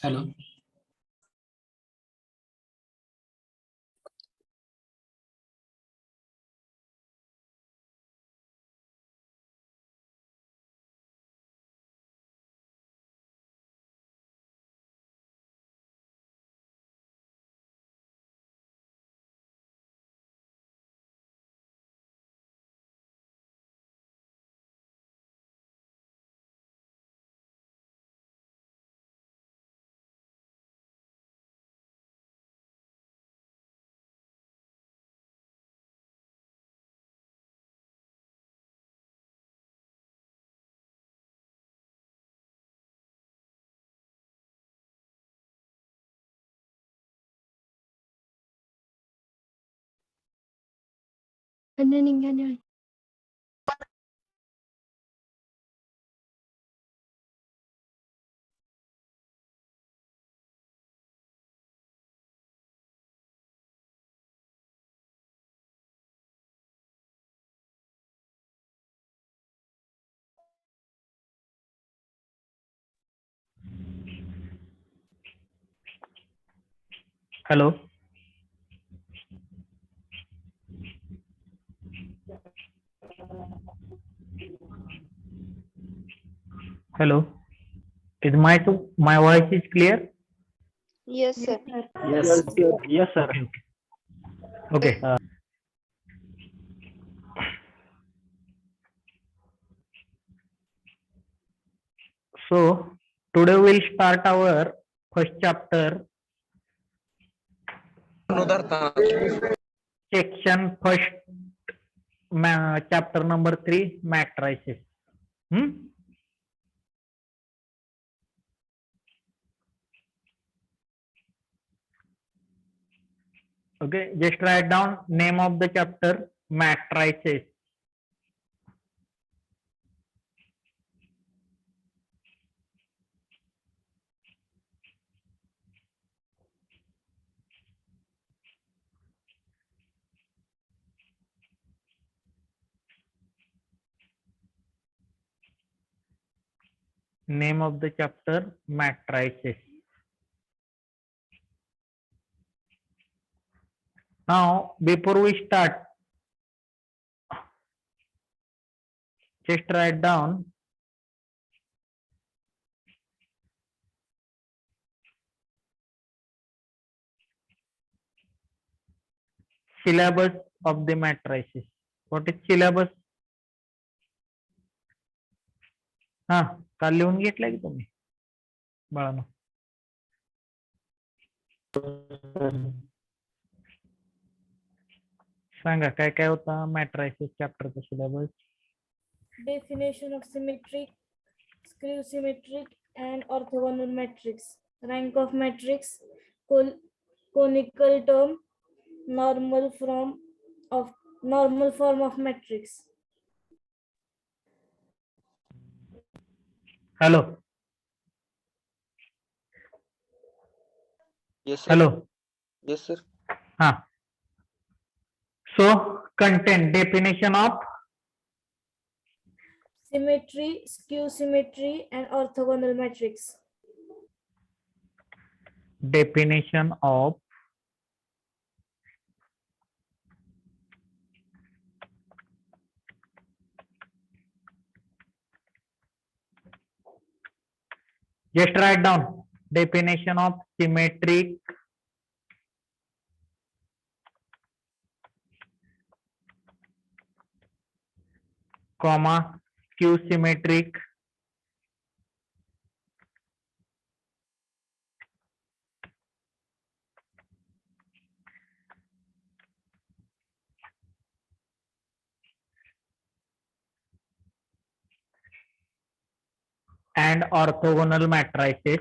Hello. Hello. Hello, is my voice is clear? Yes, sir. Yes. Yes, sir. Okay. So today we'll start our first chapter, section first, chapter number 3, matrices. Okay, just write down name of the chapter, matrices. Name of the chapter, matrices. Now, before we start, just write down syllabus of the matrices. What is syllabus? हा, काल लिहून घेतला की तुम्ही बाळांनो? सांगा काय काय होता मॅट्रायसिस चॅप्टरचा syllabus? Definition of symmetric, skew symmetric, and orthogonal matrix. Rank of matrix, conical term, normal form of matrix. Hello Yes, sir. Hello. Yes, sir. हा. So content, definition of Symmetry, skew symmetry, and orthogonal matrix. definition of just write down definition of symmetric, comma, skew symmetric, and orthogonal matrices.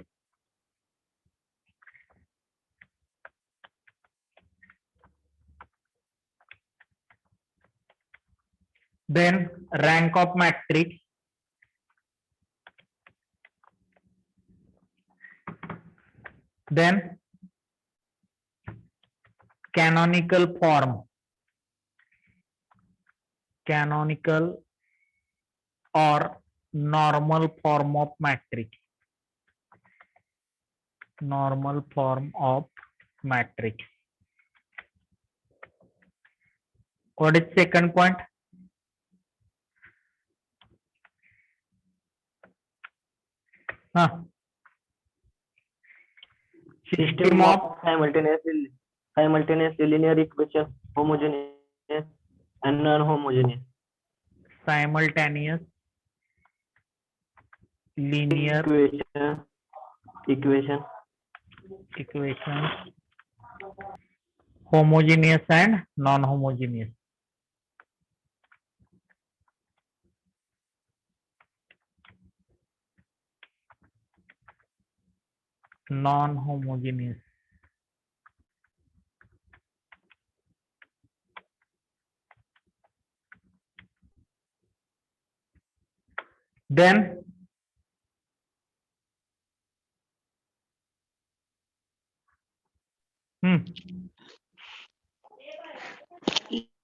Then rank of matrix, then canonical form, canonical or normal form of matrix. normal form of matrix. What is second point? System of simultaneous linear equation, homogeneous and non-homogeneous. simultaneous linear Equation. equations, homogeneous and non-homogeneous. Non-homogeneous. Then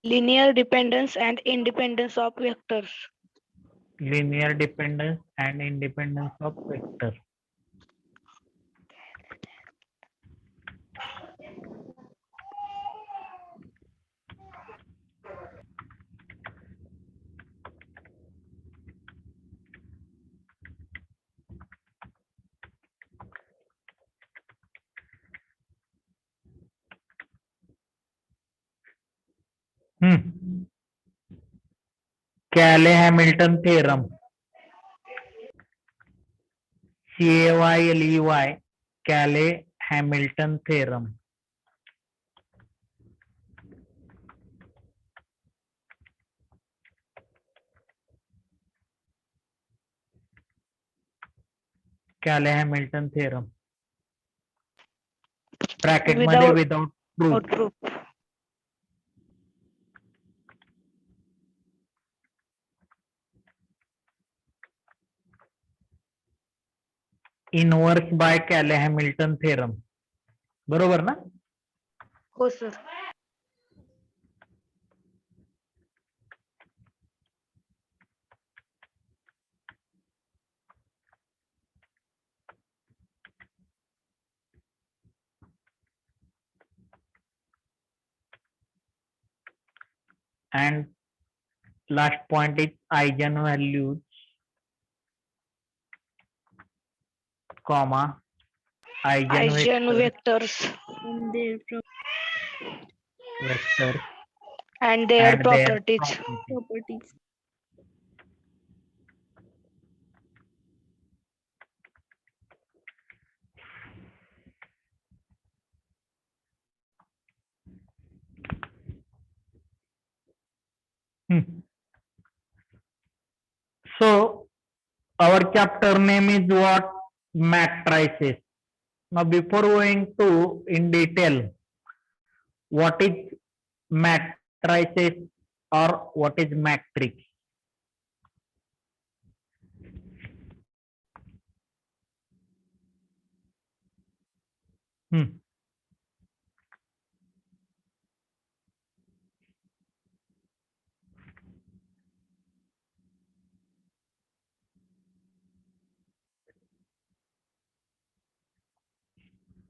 linear dependence and independence of vectors. linear dependence and independence of vector. Cayley-Hamilton theorem. Cayley, Cayley-Hamilton theorem. Cayley-Hamilton theorem. Bracket मध्ये without proof. Inverse by Cayley-Hamilton theorem. बरोबर ना? हो sir. And last point is eigenvalues, comma, Eigenvectors vectors and their and properties. Properties. So our chapter name is what? Matrices. Now before going to in detail, what is matrices or what is matrix?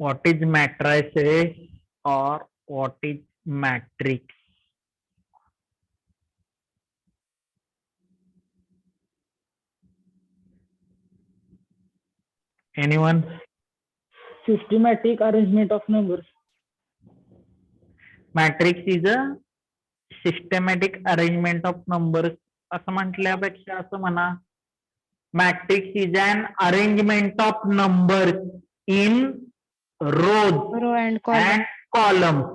What is matrices or what is matrix? Anyone? Systematic arrangement of numbers. Matrix is a systematic arrangement of numbers. असं म्हटल्यापेक्षा असं म्हणा, matrix is an arrangement of numbers in rows and columns.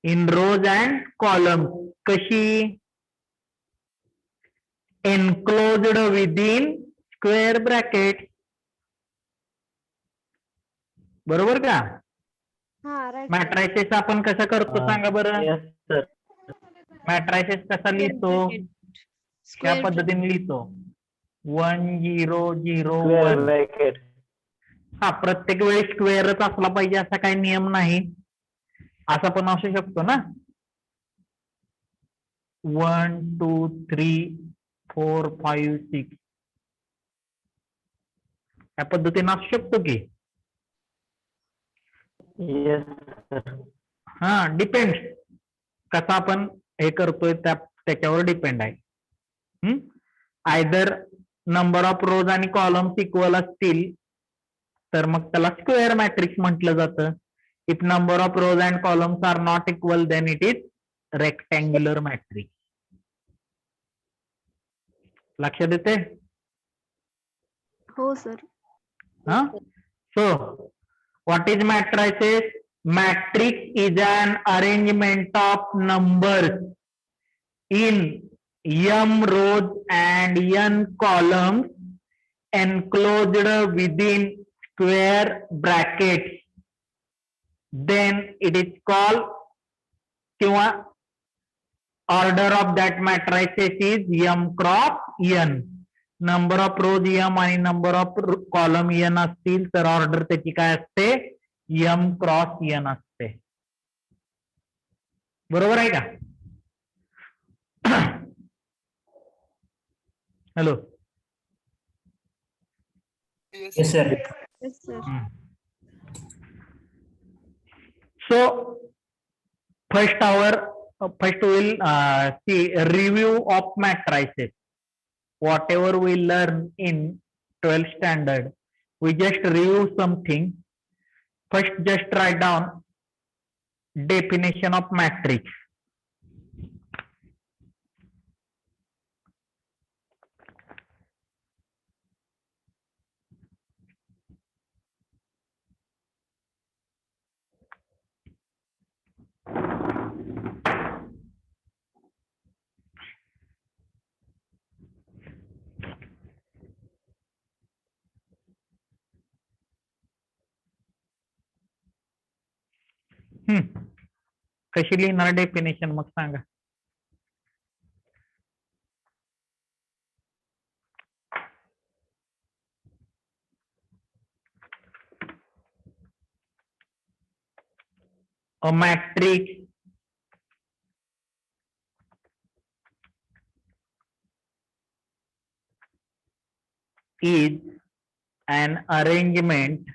In rows and columns. कशी? Enclosed within square bracket. बरोबर का? Matrices आपण कसं करतो सांगा बरं? Yes, sir. मॅट्रायसेस कसा लिहितो? त्या पद्धतीने लिहितो 1 0 0 Square 1. bracket. हा, प्रत्येक वेळी स्क्वेअरच असला पाहिजे असा काही नियम नाही. असा पण असू शकतो ना. 1 2 3 4 5 6 या पद्धतीने असू शकतो की. Yes, sir. हा डिपेंड कसा आपण हे करतोय त्याच्यावर डिपेंड आहे. आयदर नंबर ऑफ रोज आणि कॉलम्स इक्वल असतील तर मग त्याला स्क्वेअर मॅट्रिक्स म्हटलं जातं. If number of rows and columns are not equal then it is rectangular matrix. लक्षात येते? हो sir. Huh? So, what is matrices? Matrix is an arrangement of numbers in m rows and n columns enclosed within square brackets. Then it is called किंवा order of that matrices is m cross n. Number of rows M आणि number of column N असतील तर order त्याची काय असते? M cross N असते. बरोबर आहे का? Hello. Yes, sir. Yes, sir. So first we'll see review of matrices. Whatever we learn in 12th standard, we just review something. First, just write down definition of matrix. कशी लिहिणार definition मग सांगा? A matrix is an arrangement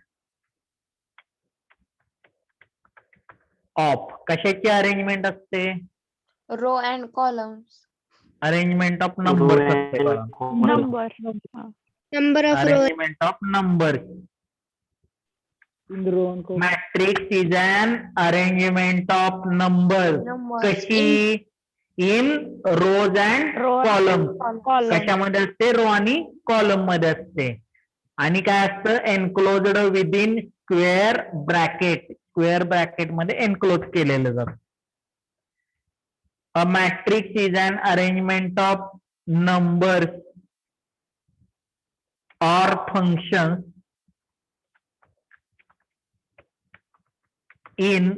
of कशाची arrangement असते? Row and columns. Arrangement of number असते. Number. Number of rows. Arrangement of number. In the row and column. Matrix is an arrangement of numbers. Numbers. कशी? In rows and Row and columns. column. कशामध्ये असते? Row आणि column मध्ये असते. आणि काय असतं? Enclosed within square bracket. Square bracket मध्ये एनक्लोज केलेलं जातं. A matrix is an arrangement of numbers or functions in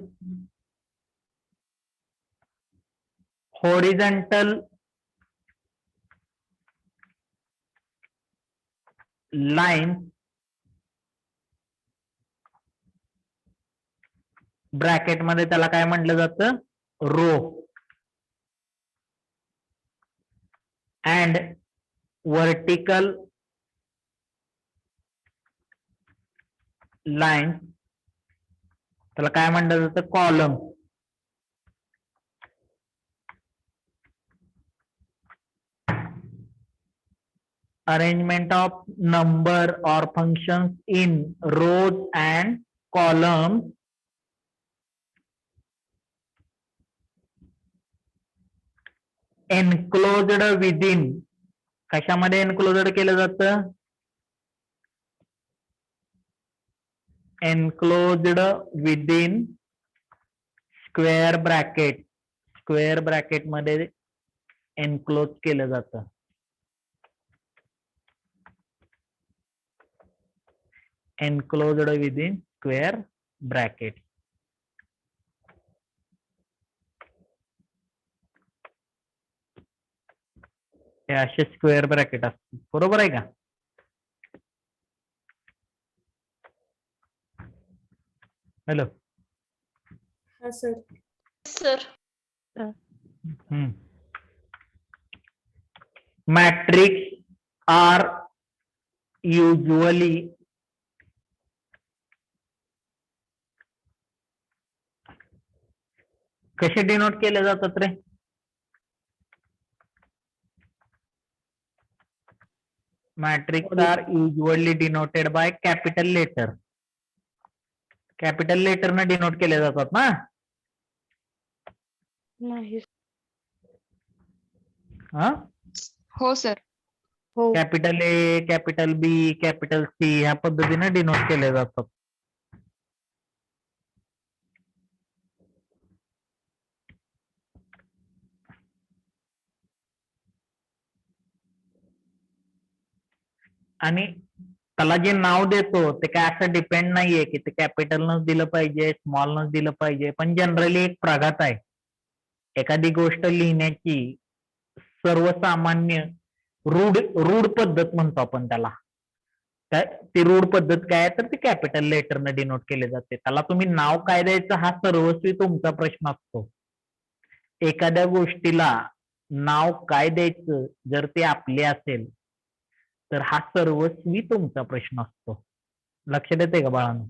horizontal lines bracket मध्ये त्याला काय म्हटलं जातं? रो. and vertical lines त्याला काय म्हणलं जातं? Column. arrangement of number or functions in rows and columns enclosed within. कशामध्ये एनक्लोज्ड केलं जातं? enclosed within square bracket. Square bracket मध्ये एनक्लोज केलं जातं. enclosed within square bracket. हे असे स्क्वेअर ब्रॅकेट असतात. बरोबर आहे का? हॅलो. हा sir. Sir. Matrix are usually कसे डिनोट केले जातात रे? Matrix are usually denoted by capital letter. Capital लेटरने डिनोट केले जातात ना? नाही. हा, हो सर. हो. Capital A, capital B, capital C ह्या पद्धतीने डिनोट केले जातात. आणि त्याला जे नाव देतो ते काय असं डिपेंड नाहीये की ते कॅपिटलनच दिलं पाहिजे, स्मॉलनच दिलं पाहिजे, पण जनरली एक प्रघात आहे. एखादी गोष्ट लिहिण्याची सर्वसामान्य रूढ पद्धत म्हणतो आपण त्याला. ती रूढ पद्धत काय आहे तर ती कॅपिटल लेटरने डिनोट केले जाते. त्याला तुम्ही नाव काय द्यायचं हा सर्वस्वी तुमचा प्रश्न असतो. एखाद्या गोष्टीला नाव काय द्यायचं जर ते आपले असेल तर हा सर्वस्वी तुमचा प्रश्न असतो. लक्षात येते का बाळांनो?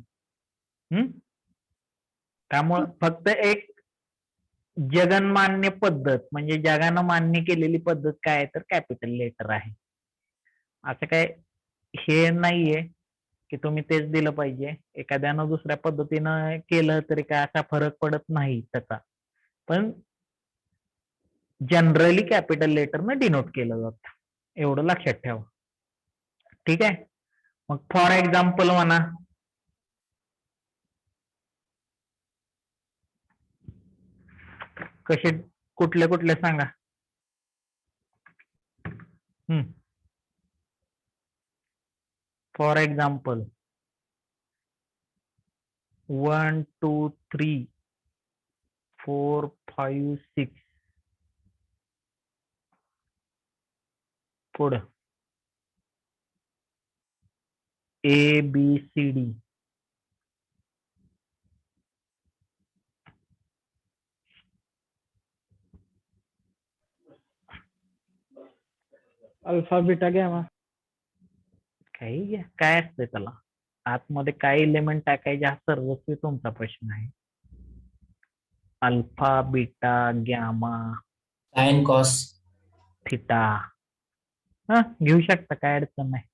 त्यामुळं फक्त एक जगन्मान्य पद्धत म्हणजे जगानं मान्य केलेली पद्धत काय आहे तर कॅपिटल लेटर आहे. असं काय हे नाहीये की तुम्ही तेच दिलं पाहिजे. एखाद्यानं दुसऱ्या पद्धतीनं केलं तरी काय असा फरक पडत नाही त्याचा. पण जनरली कॅपिटल लेटरनं डिनोट केलं जातं. एवढं लक्षात ठेवा. ठीक आहे. मग फॉर एक्झाम्पल म्हणा. कसे कुठले कुठले सांगा. फॉर एक्झाम्पल 1 2 3 4 5 6 पुढं ABCD. Alpha beta gamma. काही घ्या, काय असतंय त्याला आतमध्ये काय एलिमेंट टाकायचे हा सर्वस्वी तुमचा प्रश्न आहे. Alpha, beta, gamma, sine cos. Theta घेऊ शकता, काय अडचण नाही.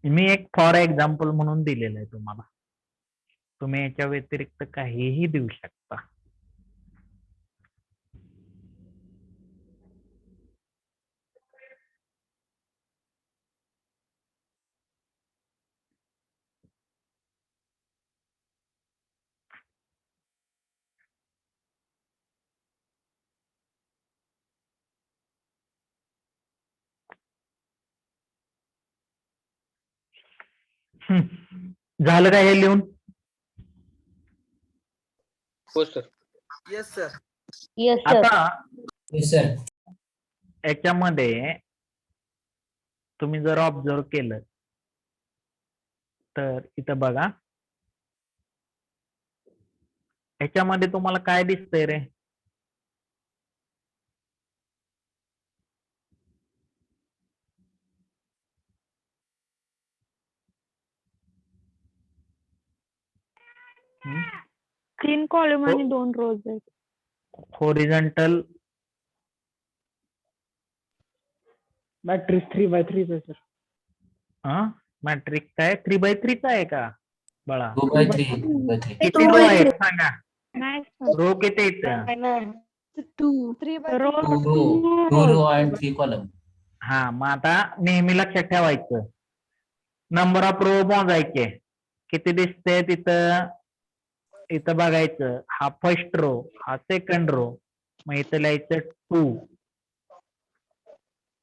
मी एक फॉर एक्झाम्पल म्हणून दिलेलं आहे तुम्हाला. तुम्ही याच्या व्यतिरिक्त काहीही देऊ शकता. झालं का हे लिहून? हो सर. Yes sir. आता यस सर. याच्यामध्ये तुम्ही जर ऑब्झर्व केलं तर इथं बघा, ह्याच्यामध्ये तुम्हाला काय दिसतंय रे? तीन कॉलम आणि हो. 2 रोज आहेत. होरिझॉन्टल मॅट्रिक्स 3x3 चा सर. मॅट्रिक्स काय 3x3 चा आहे का बाळा? 2x3. किती रो आहेत सांगा? नाही रो किती आहेत? Row 2 row and 3 column. हा, मग आता नेहमी लक्षात ठेवायचं, नंबर ऑफ रो मोजायचे. किती दिसते तिथं? इथं बघायचं, हा फर्स्ट रो, हा सेकंड रो, मग इथं लिहायचं 2.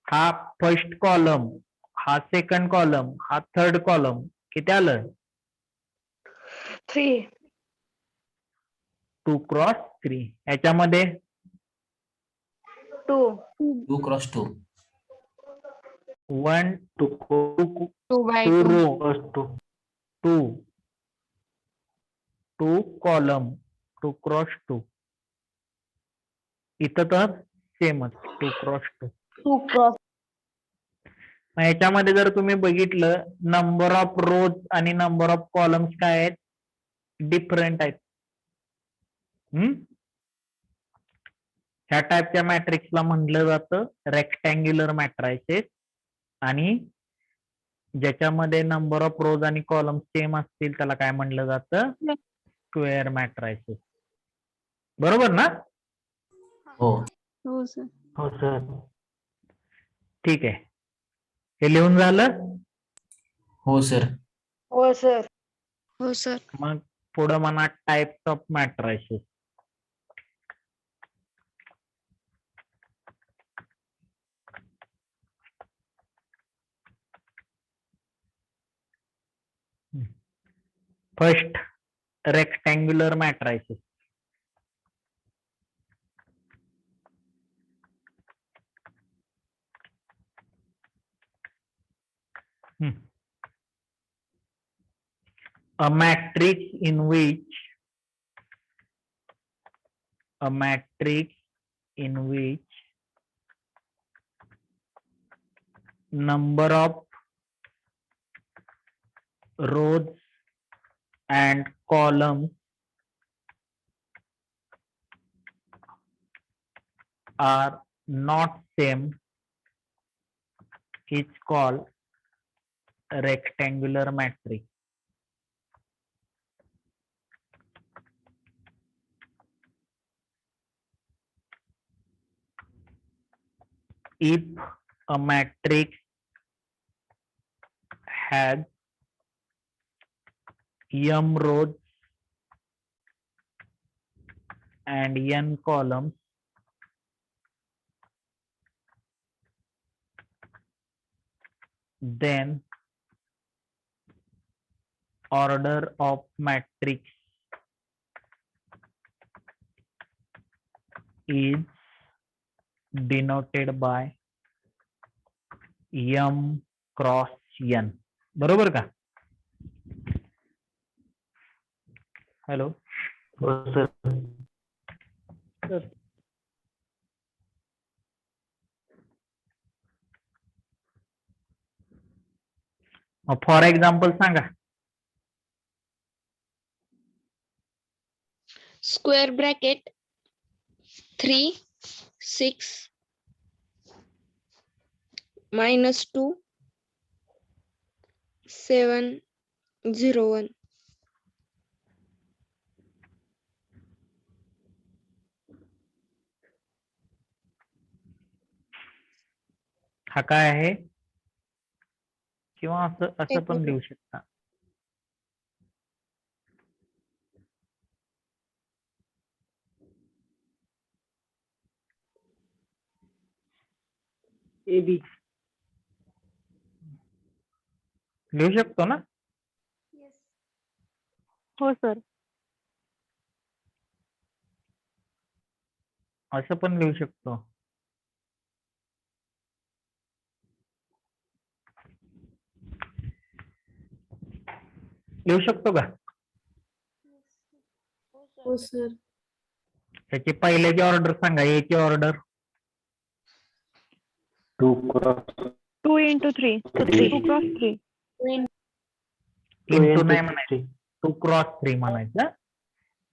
हा फर्स्ट कॉलम, हा सेकंड कॉलम, हा थर्ड कॉलम. किती आलं? 3. 2 क्रॉस 3. याच्यामध्ये 2. 2 cross 2. 1 2 2 by 2 2. Row, 2 2 column, 2 cross 2. इथं तर सेमच 2 क्रॉस 2. 2 क्रॉस. याच्यामध्ये जर तुम्ही बघितलं, नंबर ऑफ रोज आणि नंबर ऑफ कॉलम्स काय आहेत? डिफरंट आहेत. ह्या टाईपच्या मॅट्रिक्सला म्हटलं जातं रेक्टँग्युलर मॅट्रायसेस, आणि ज्याच्यामध्ये नंबर ऑफ रोज आणि कॉलम सेम असतील त्याला काय म्हटलं जातं? Square matrices. बरोबर ना? हो. हो सर. हो सर. ठीक आहे. हे लिहून झालं? हो सर. हो सर. हो सर. मग पुढं म्हणा types of matrices. First, rectangular matrices. A matrix in which number of rows and columns are not same is called a rectangular matrix. If a matrix has m rows and n columns, then order of matrix is denoted by m cross n. बरोबर का? Hello. हो sir. Sir for example सांगा. Square bracket 3, 6, -2, 7, 0, 1. हा काय आहे? किंवा असं पण लिहू शकता. AB. लिहू शकतो ना? हो सर. असं पण लिहू शकतो. लिहू शकतो का? हो सर. त्याची पहिल्याची ऑर्डर सांगा. याची order 2 cross 2 into 3. 2 cross 3. Into नाही म्हणायचं. 2 क्रॉस 3 म्हणायचं.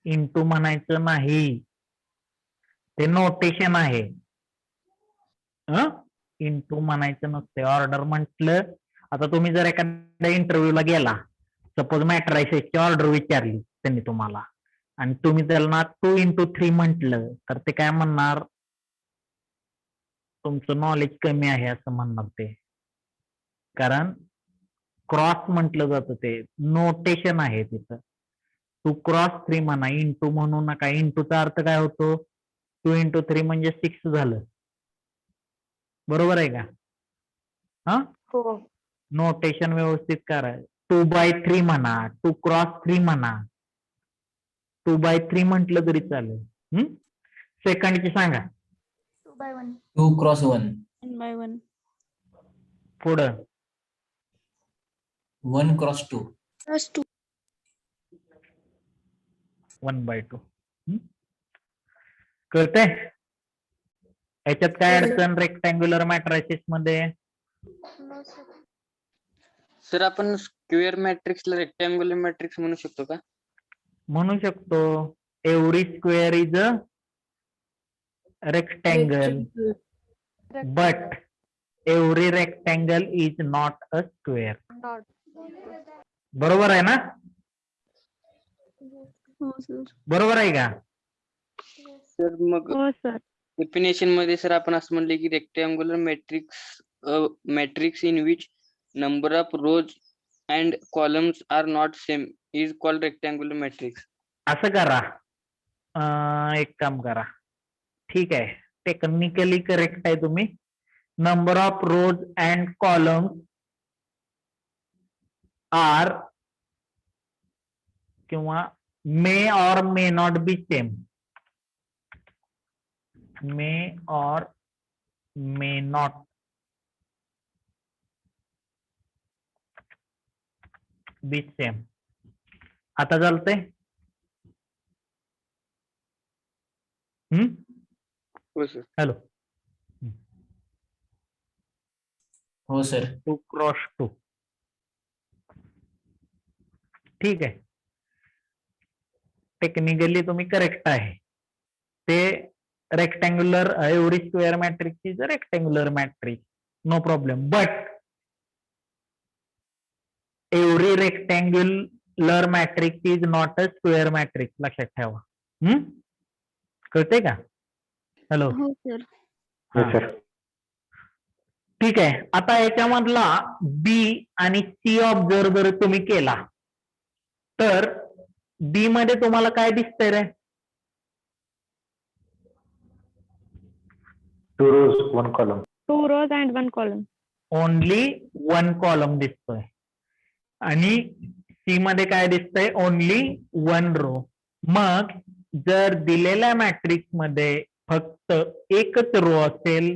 इंटू म्हणायचं नाही. ते नोटेशन आहे. इंटू म्हणायचं नसते. ऑर्डर म्हटलं, आता तुम्ही जर एखाद्या इंटरव्ह्यूला गेला, सपोज मॅट्रायसेसची ऑर्डर विचारली त्यांनी तुम्हाला, आणि तुम्ही त्यांना 2 into 3 म्हटलं, तर ते काय म्हणणार? तुमचं नॉलेज कमी आहे असं म्हणणार ते. कारण क्रॉस म्हटलं जातं, ते नोटेशन आहे तिथं. 2 cross 3 म्हणा, इंटू म्हणू नका. इंटूचा अर्थ काय होतो? 2 into 3 म्हणजे 6 झालं. बरोबर आहे का? हा, हो. नोटेशन व्यवस्थित करा. 2/3 म्हणा, 2 cross 3 म्हणा, 2/3 म्हटलं तरी चालेल. सेकंडची सांगा. 2 cross 1. 1/1. पुढं 1 cross 2. +2. 1/2. कळतंय? याच्यात काय अडचण रेक्टँग्युलर मॅट्रायसिस मध्ये? सर आपण स्क्वेअर मॅट्रिक्सला रेक्टँग्युलर मॅट्रिक्स म्हणू शकतो का? म्हणू शकतो every square is a rectangle but every rectangle is not a square. बरोबर आहे ना? हो सर. बरोबर आहे का? सर मग हो सर. डेफिनेशन मध्ये सर आपण असं म्हणले की rectangular matrix in which number of rows and columns are not same is called rectangular matrix. असं करा, एक काम करा, ठीक आहे, टेक्निकली करेक्ट आहे तुम्ही. Number of rows and columns are किंवा मे और मे नॉट बी सेम. मे और मे नॉट बी सेम. आता चालतंय? हो सर. हॅलो. हो सर. 2 क्रॉस 2. ठीक आहे, टेक्निकली तुम्ही करेक्ट आहे. ते rectangular every square matrix is a rectangular matrix, no problem. But every rectangular matrix is not a square matrix. लक्षात ठेवा. कळतंय का? हॅलो. हो सर. Yes, sir. ठीक आहे, आता याच्यामधला बी आणि सी ऑब्झर्व जर तुम्ही केला तर बी मध्ये तुम्हाला काय दिसतंय रे? 2 rows, 1 column. 2 rows and 1 column. Only 1 column दिसतोय आणि सी मध्ये काय दिसतंय? Only 1 row. मग जर दिलेल्या मॅट्रिक्स मध्ये फक्त एकच रो असेल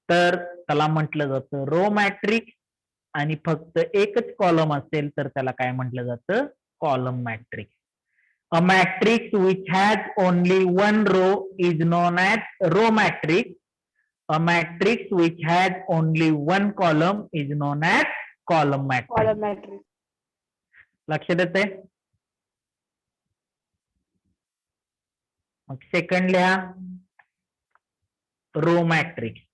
तर त्याला म्हटलं जातं रो मॅट्रिक्स, आणि फक्त एकच कॉलम असेल तर त्याला काय म्हटलं जातं? Column matrix. A matrix which has only 1 row is known as row matrix. A matrix which has only 1 column is known as column matrix. लक्षात येते? मग सेकंड लिहा, row matrix.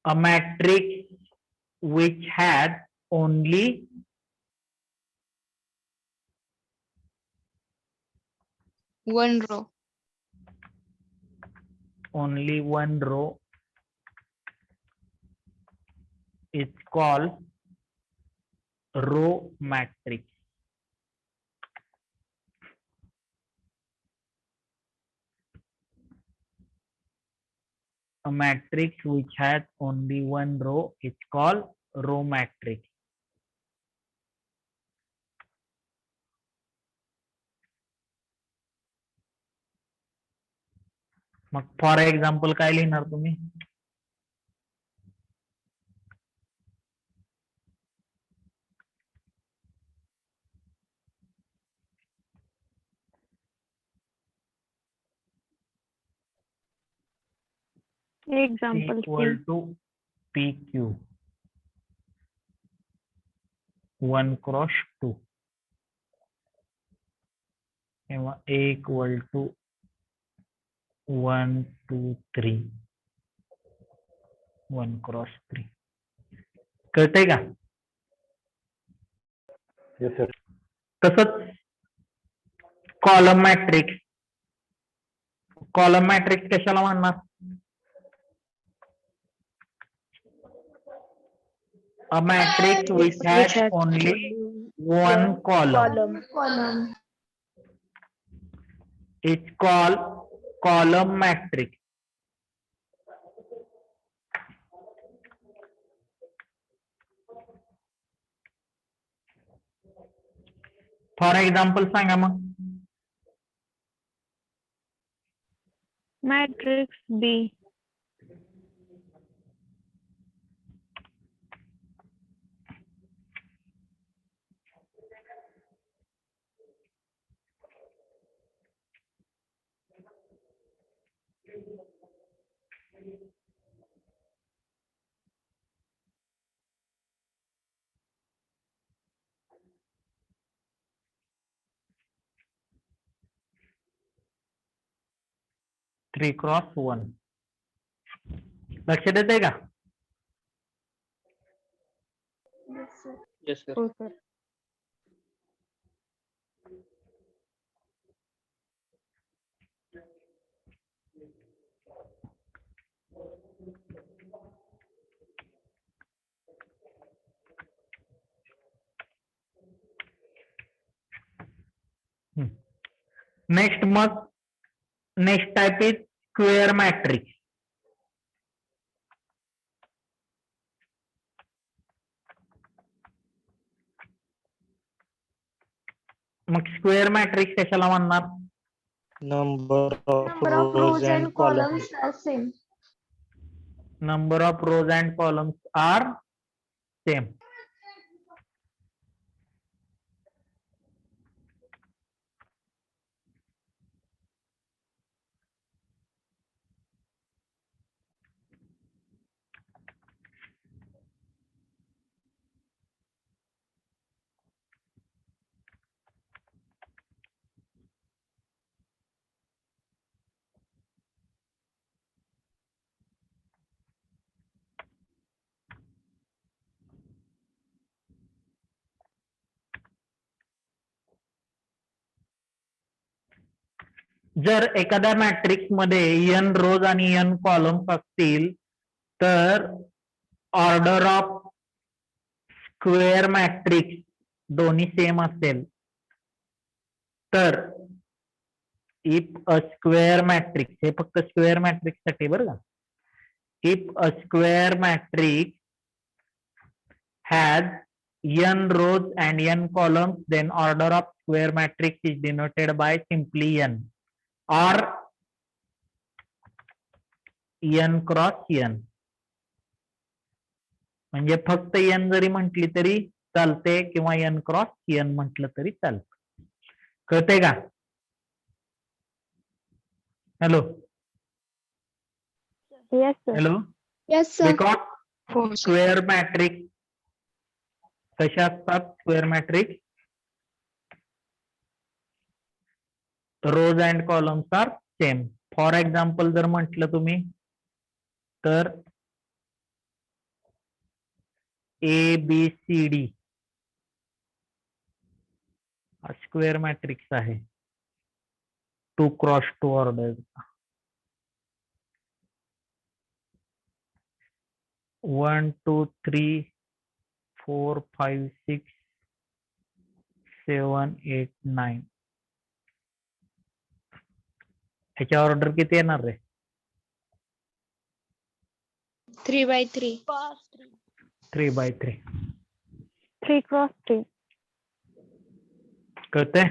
A matrix which has only One row. only 1 row is called row matrix. A matrix which has only 1 row is called row matrix. मग for example काय लिहिणार तुम्ही? Example equal C. to PQ 1 cross 2 किंवा A equal to 1 2 3 1 cross 3. कळतंय का? Yes, sir. तसंच column matrix. Column matrix कशाला म्हणणार? A matrix which has only 1 column is called column matrix. For example सांगा मग. Matrix B. 3x1. लक्षात येते का? Yes, sir. हो सर. नेक्स्ट मग next type is square matrix. मग स्क्वेअर मॅट्रिक्स कशाला म्हणणार? Number of Number of rows and columns are same. Number of rows and columns are same. जर एखाद्या मॅट्रिक्स मध्ये n रोज आणि n कॉलम्स असतील तर ऑर्डर ऑफ स्क्वेअर मॅट्रिक्स दोन्ही सेम असेल तर इफ अ स्क्वेअर मॅट्रिक्स, हे फक्त स्क्वेअर मॅट्रिक्स साठी बरं का, if a square matrix has n rows and n columns, then order of square matrix is denoted by simply n or n cross n. म्हणजे फक्त n जरी म्हटली तरी चालते किंवा n क्रॉस n म्हटलं तरी चालतं. कळतंय का? Hello Yes sir. Hello. Yes, sir. Because square matrix कशा असतात? Square matrix rows and columns are same. For example जर म्हटलं तुम्ही तर ABCD हा स्क्वेअर मॅट्रिक्स आहे 2x2 ऑर्डर. 1 2 3 4 5 6 7 8 9 ह्याची ऑर्डर किती येणार रे? 3x3. 3x3. 3x3. कळतंय?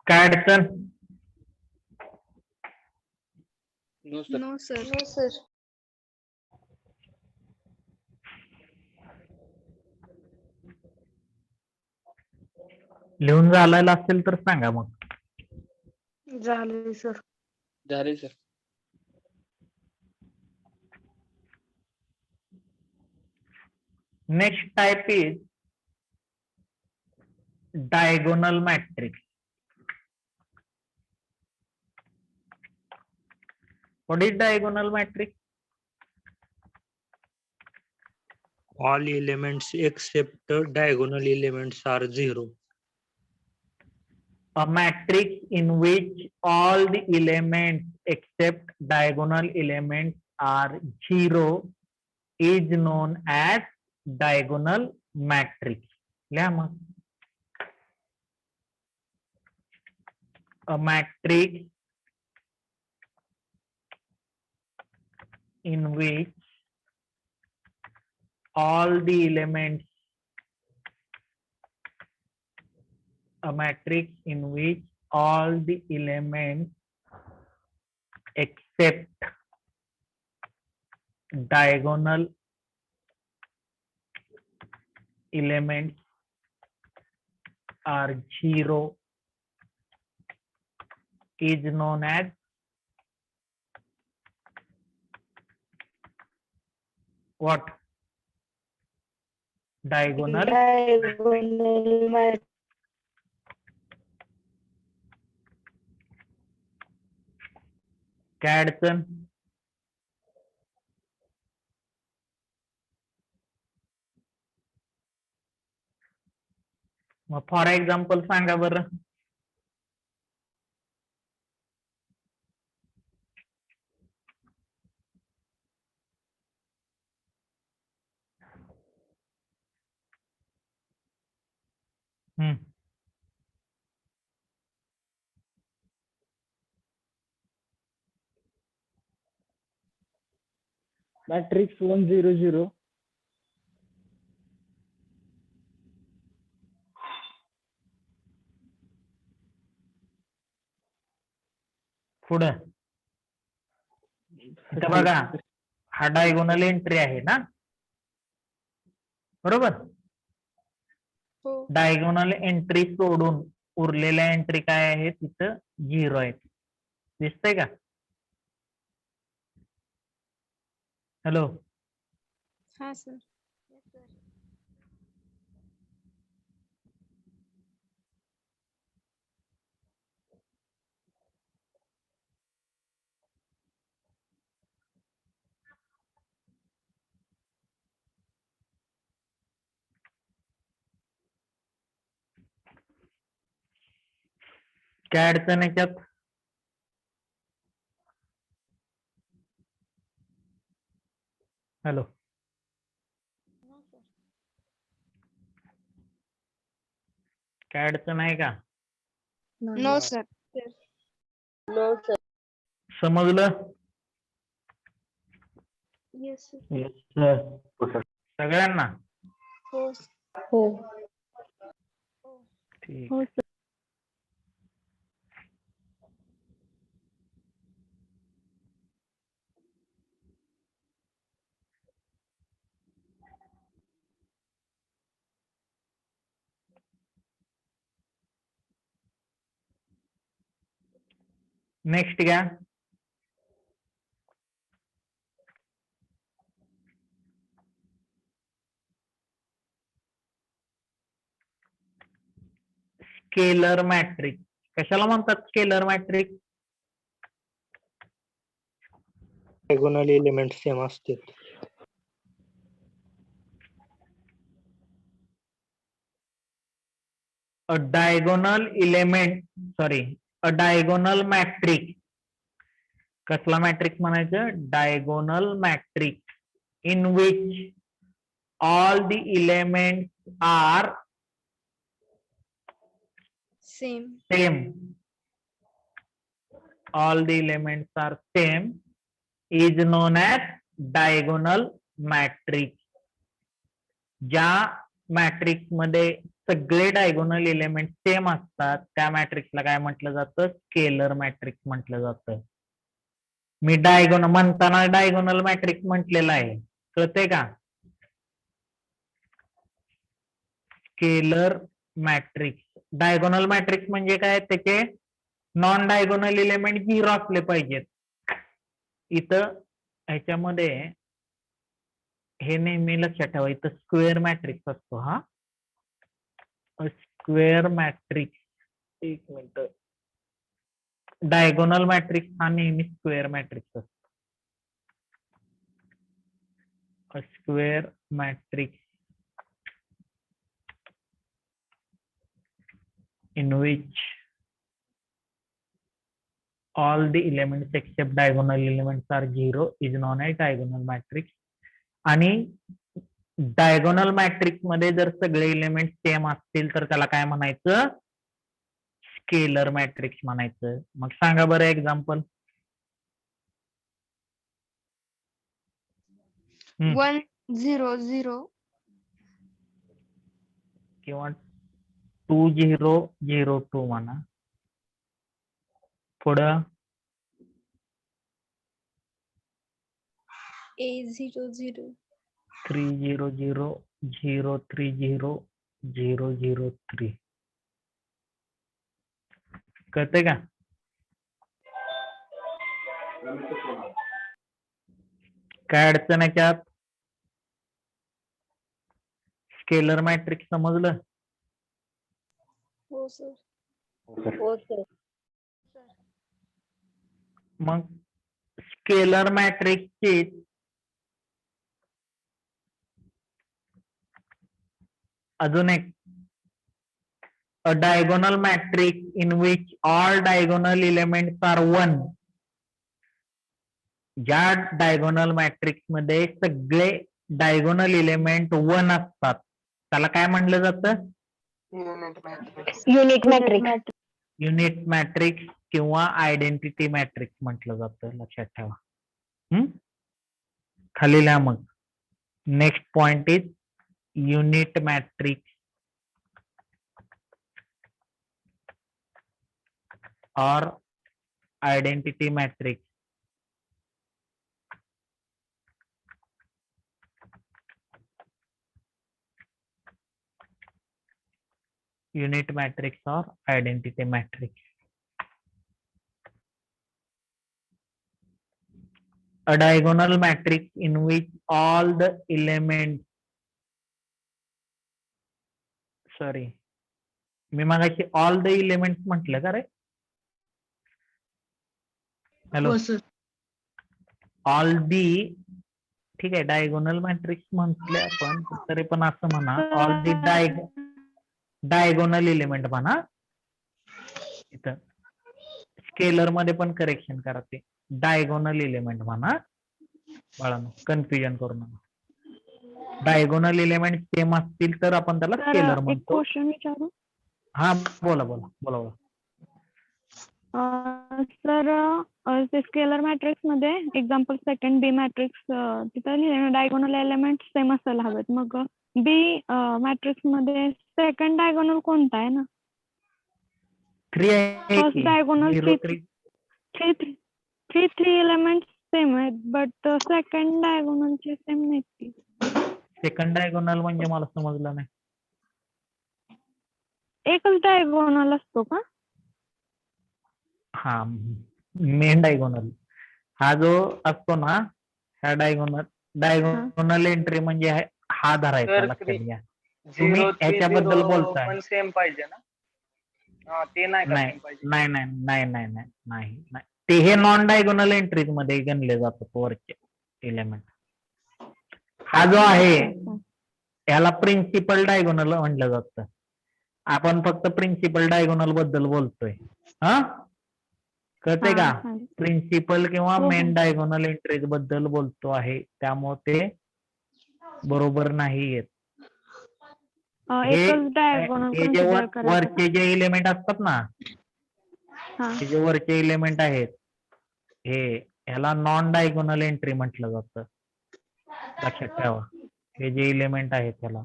काय अडचण? No, sir. No, sir. No, sir. लिहून झालेलं असेल तर सांगा मग. झाले सर. झाले, sir. Next type is diagonal matrix. What is diagonal matrix? All elements except diagonal elements are 0. A matrix in which all the elements except diagonal elements are 0 is known as diagonal matrix. लिहा मग. A matrix in which all the elements except diagonal elements are 0 is known as what? Diagonal Diagonal matrix. काय अडचण? मग for example सांगा बरं. Matrix 1 0 0. पुढं इथं बघा, हा डायगोनल एंट्री आहे ना, बरोबर. हो. डायगोनल एंट्री सोडून उरलेल्या एंट्री काय आहे, तिथं 0 आहे. दिसतंय का? हॅलो. हा सर. काय अडचण आहे त्यात? हॅलो. काय अडचण आहे का? No sir. No, sir. समजलं? Yes sir. Yes, सगळ्यांना? हो. हो. ठीक. हो सर. नेक्स्ट घ्या. Scalar matrix. कशाला म्हणतात scalar matrix? Diagonal elements same असतात. A diagonal matrix. कसला मॅट्रिक्स म्हणायचं? Diagonal matrix in which all the elements are same. same. All the elements are same is known as diagonal matrix. ज्या matrix मध्ये सगळे diagonal element same असतात त्या मॅट्रिक्सला काय म्हटलं जातं? स्केलर मॅट्रिक्स म्हटलं जातं. मी डायगोनल म्हणताना डायगोनल मॅट्रिक्स म्हटलेलं आहे, कळतंय का? Scalar matrix. डायगोनल मॅट्रिक्स म्हणजे काय? त्याचे नॉन डायगोनल एलिमेंट 0 असले पाहिजेत. इथं ह्याच्यामध्ये हे नेहमी लक्षात ठेवा, इथं स्क्वेअर मॅट्रिक्स असतो हा. स्क्वेअर मॅट्रिक्स, एक मिनिट, डायगोनल मॅट्रिक्स हा नेहमी स्क्वेअर मॅट्रिक्स असतो. Square matrix in which all the elements except diagonal elements are 0 is known as diagonal matrix. आणि डायगोनल मॅट्रिक्स मध्ये जर सगळे एलिमेंट सेम असतील तर त्याला काय म्हणायचं? स्केलर मॅट्रिक्स म्हणायचं. मग सांगा बरं एक्झाम्पल. 1 0 0 किंवा 2 0 0 2 म्हणा. पुढं A 0 0 3 0 0 0 3 0 0 0 3. कळतंय का? काय अडचण आहे त्यात? स्केलर मॅट्रिक्स समजलं? हो सर. हो सर. मग स्केलर मॅट्रिक्सची अजून एक, a diagonal matrix in which all diagonal elements are 1. ज्या डायगोनल मॅट्रिक्स मध्ये सगळे डायगोनल एलिमेंट 1 असतात त्याला काय म्हणलं जातं? Unit matrix. युनिट मॅट्रिक्स किंवा आयडेंटिटी मॅट्रिक्स म्हटलं जातं. लक्षात ठेवा. खाली लिहा मग. Next point is unit matrix or identity matrix. Unit matrix or identity matrix. A diagonal matrix in which all the elements, sorry, मी मगाशी all the elements म्हटलं का रे? हॅलो, ऑल दी, ठीक आहे, डायगोनल मॅट्रिक्स म्हटले आपण, तरी पण असं म्हणा ऑल दी डायगोनल एलिमेंट म्हणा. इथं स्केलर मध्ये पण करेक्शन करा, ते डायगोनल एलिमेंट म्हणा बाळांनो, कन्फ्युजन करू नका. डायगोनल एलिमेंट सेम असतील तर आपण त्याला स्केलर एक म्हणतो. क्वेश्चन विचारू. हा बोला बोला बोला बोला. सर ते स्केलर मॅट्रिक्स मध्ये एक्झाम्पल सेकंड बी मॅट्रिक्स तिथं लिहिलं डायगोनल एलिमेंट सेम असायला हवेत. मग बी मॅट्रिक्स मध्ये सेकंड डायगोनल कोणता आहे ना? 3 आहे फर्स्ट की, डायगोनल 0 3. थ्री एलिमेंट सेम आहेत बट सेकंड डायगोनलचे सेम नाहीत की. सेकंड डायगोनल म्हणजे मला समजलं नाही. एकच डायगोनल असतो का? हा, मेन डायगोनल हा जो असतो ना, ह्या डायगोनल एंट्री म्हणजे हा धरायचा. लक्षात घ्या. तुम्ही ह्याच्याबद्दल बोलताय. सेम पाहिजे ना? ते नाही का नाही same पाहिजे? नाही नाही नाही नाही नाही नाही नाही, ते हे नॉन डायगोनल एंट्रीज मध्ये गणले जातात वरचे एलिमेंट. हा जो आहे याला प्रिन्सिपल डायगोनल म्हणलं जातं. आपण फक्त प्रिन्सिपल डायगोनल बद्दल बोलतोय. हा, कळतंय का? प्रिन्सिपल किंवा हो, मेन डायगोनल एंट्रीज बद्दल बोलतो आहे, त्यामुळे ते बरोबर नाही येत. एकच डायगोनल हे जे कन्सिडर करायचं. वरचे जे एलिमेंट असतात ना, हा, हे जे वरचे एलिमेंट आहेत, हे ह्याला नॉन डायगोनल एंट्री म्हटलं जातं. लक्षात ठेवा, हे जे एलिमेंट आहेत त्याला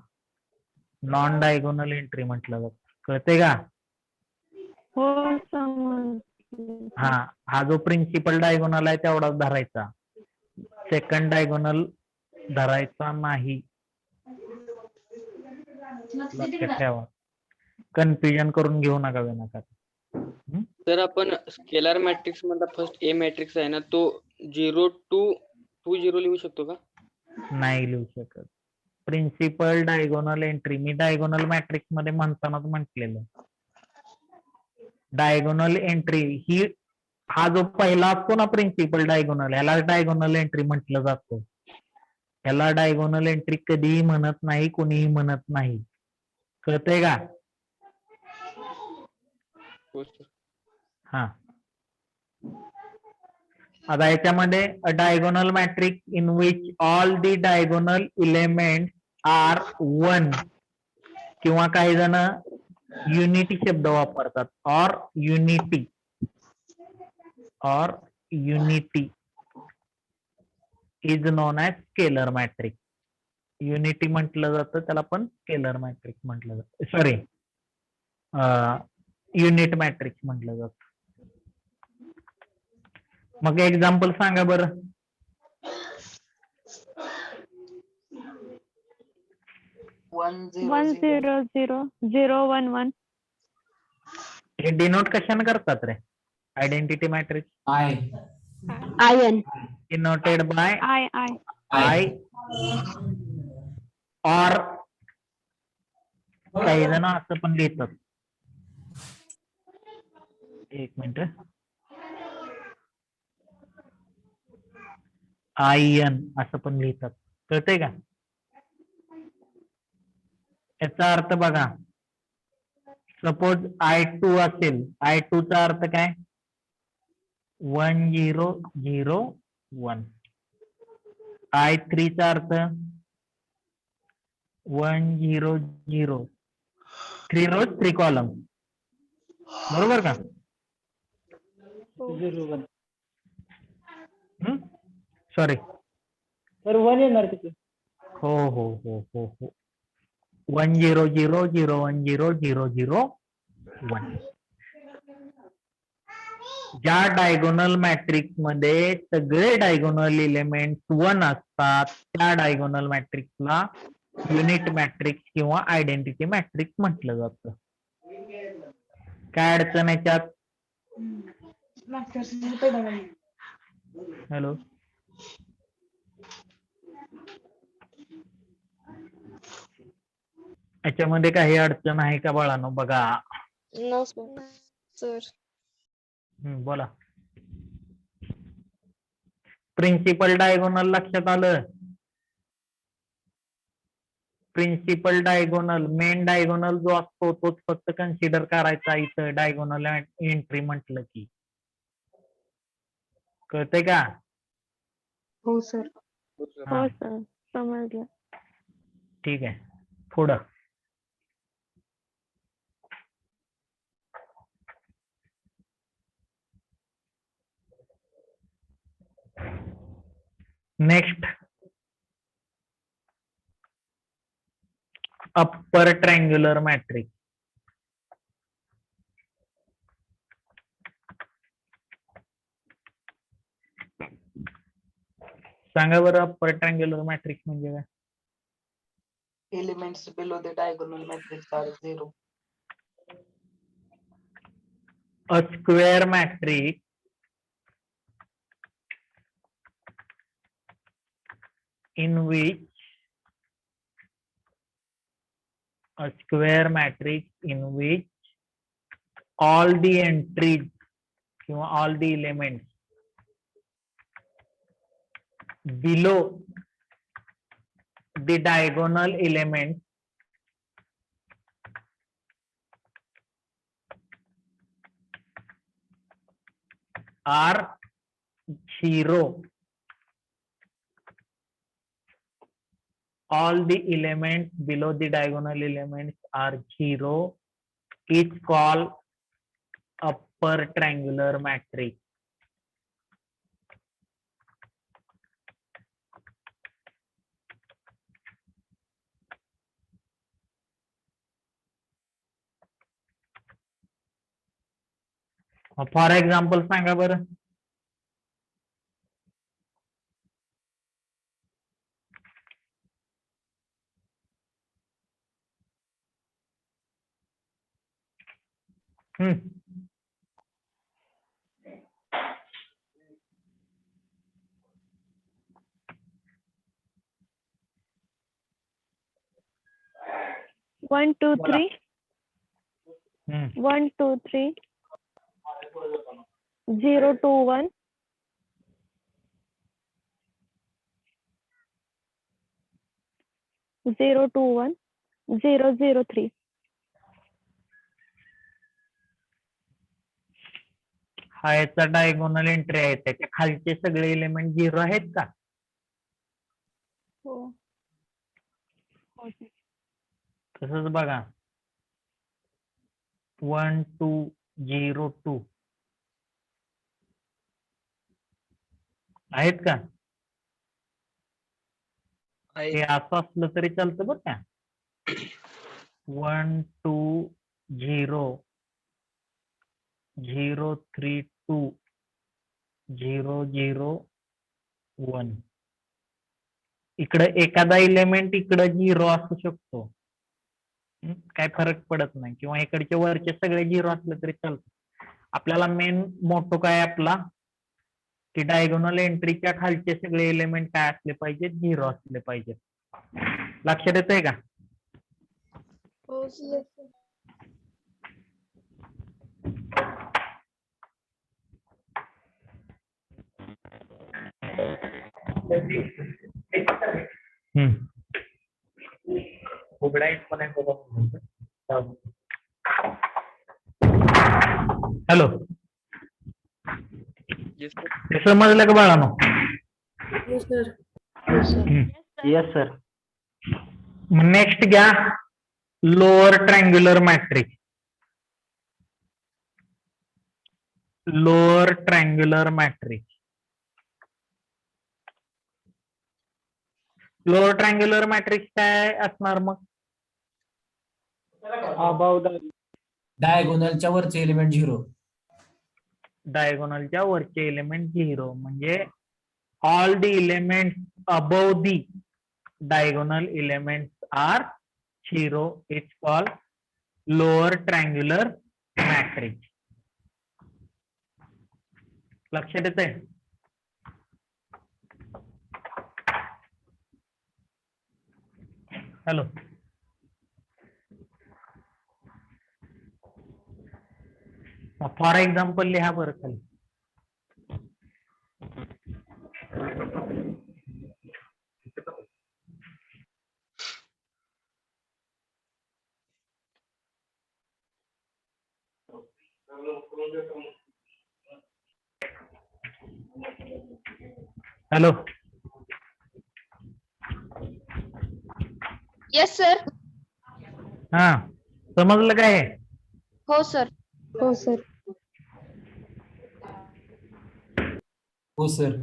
नॉन डायगोनल एंट्री म्हटलं जातं. कळतंय का? हो समजलं. हा जो प्रिन्सिपल डायगोनल आहे तेवढाच धरायचा, सेकंड डायगोनल धरायचा नाही. लक्षात ठेवा, कन्फ्युजन करून घेऊ नका विनाकारण. तर आपण स्केलर मॅट्रिक्स मधला फर्स्ट ए मॅट्रिक्स आहे ना, तो 0 2 2 0 लिहू शकतो का? नाही लिहू शकत. प्रिन्सिपल डायगोनल एंट्री मी डायगोनल मॅट्रिक्स मध्ये म्हणतानाच म्हटलेलं. डायगोनल एंट्री ही हा जो पहिला असतो ना प्रिन्सिपल डायगोनल ह्याला डायगोनल एंट्री म्हटलं जातं. ह्याला डायगोनल एंट्री कधीही म्हणत नाही, कोणीही म्हणत नाही. कळतंय का? हो सर. हा. आता याच्यामध्ये a diagonal matrix in which all the diagonal element are 1 किंवा काही जण युनिटी शब्द वापरतात. Or unity is known as scalar matrix. Unity म्हटलं जातं त्याला पण स्केलर मॅट्रिक्स म्हटलं जातं. सॉरी युनिट मॅट्रिक्स म्हटलं जातं. मग एक्झाम्पल सांगा बरं. One zero zero zero one one. हे डिनोट कशाने करतात रे? Identity matrix I I n. Denoted by I I. I or काही जण असं पण लिहितात. एक मिनिट. आयन असं पण लिहितात. कळतंय का? याचा अर्थ बघा. सपोज I2 असेल. I2 चा अर्थ काय? 1 0 0 1. I3 चा अर्थ 1 0 0 3 rows 3 columns. बरोबर का? 01. सॉरी. तर 1 येणार तिथे. हो हो हो हो हो. 1 0 0 0 1 0 0 0 1. ज्या डायगोनल मॅट्रिक्स मध्ये सगळे डायगोनल एलिमेंट 1 असतात त्या डायगोनल मॅट्रिक्सला युनिट मॅट्रिक्स किंवा आयडेंटिटी मॅट्रिक्स म्हटलं जातं. काय अडचण याच्यात? हॅलो. याच्यामध्ये काही अडचण आहे का बाळांनो? बघा. No sir. बोला. प्रिन्सिपल डायगोनल लक्षात आलं? प्रिन्सिपल डायगोनल मेन डायगोनल जो असतो तोच फक्त कन्सिडर करायचा इथं डायगोनल एंट्री म्हटलं की. कळतंय का? हो सर. हा, हो सर समजलं. ठीक आहे. पुढं. Next upper triangular matrix. सांगा बरं अप्पर ट्रायंग्युलर मॅट्रिक्स म्हणजे काय? Elements below the diagonal matrix are 0. A square matrix in which all the entries किंवा all the elements below the diagonal elements are 0. All the elements below the diagonal elements are 0 is called upper triangular matrix. For example सांगा बरं. 1 2 बोला. 3 हम्म. 1 2 3 0 2 1 0 2 1 0 0 3. हा याचा diagonal entry आहे, त्याच्या खालचे सगळे एलिमेंट 0 आहेत का? हो. तसंच बघा 1 2 0 2 आहेत का? हे असं असलं तरी चालतं बरं का. 1 2 0 0 3 2 0 0 1. इकडे एखादा एलिमेंट इकडे 0 असू शकतो, काय फरक पडत नाही, किंवा इकडचे वरचे सगळे 0 असले तरी चालतं. आपल्याला मेन मोठो काय आपला, की डायगोनल एंट्रीच्या खालचे सगळे एलिमेंट काय असले पाहिजेत, 0 असले पाहिजेत. लक्षात येतंय का? हो सर. Hello, Yes, sir. हे समजलं का बाळांनो? हो सर. Yes sir. नेक्स्ट घ्या lower triangular matrix. Lower triangular matrix. Lower triangular matrix काय असणार मग? अबाउट डायगोनलच्या वरचे एलिमेंट 0. डायगोनलच्या वरचे एलिमेंट 0 म्हणजे all the elements above the diagonal elements are 0. It's called lower triangular matrix. लक्षात येतंय? हॅलो, फॉर एक्झाम्पल लिहा बरं खाली. Hello, Yes, sir. हा समजलं काय आहे? हो sir. हो सर. हो सर.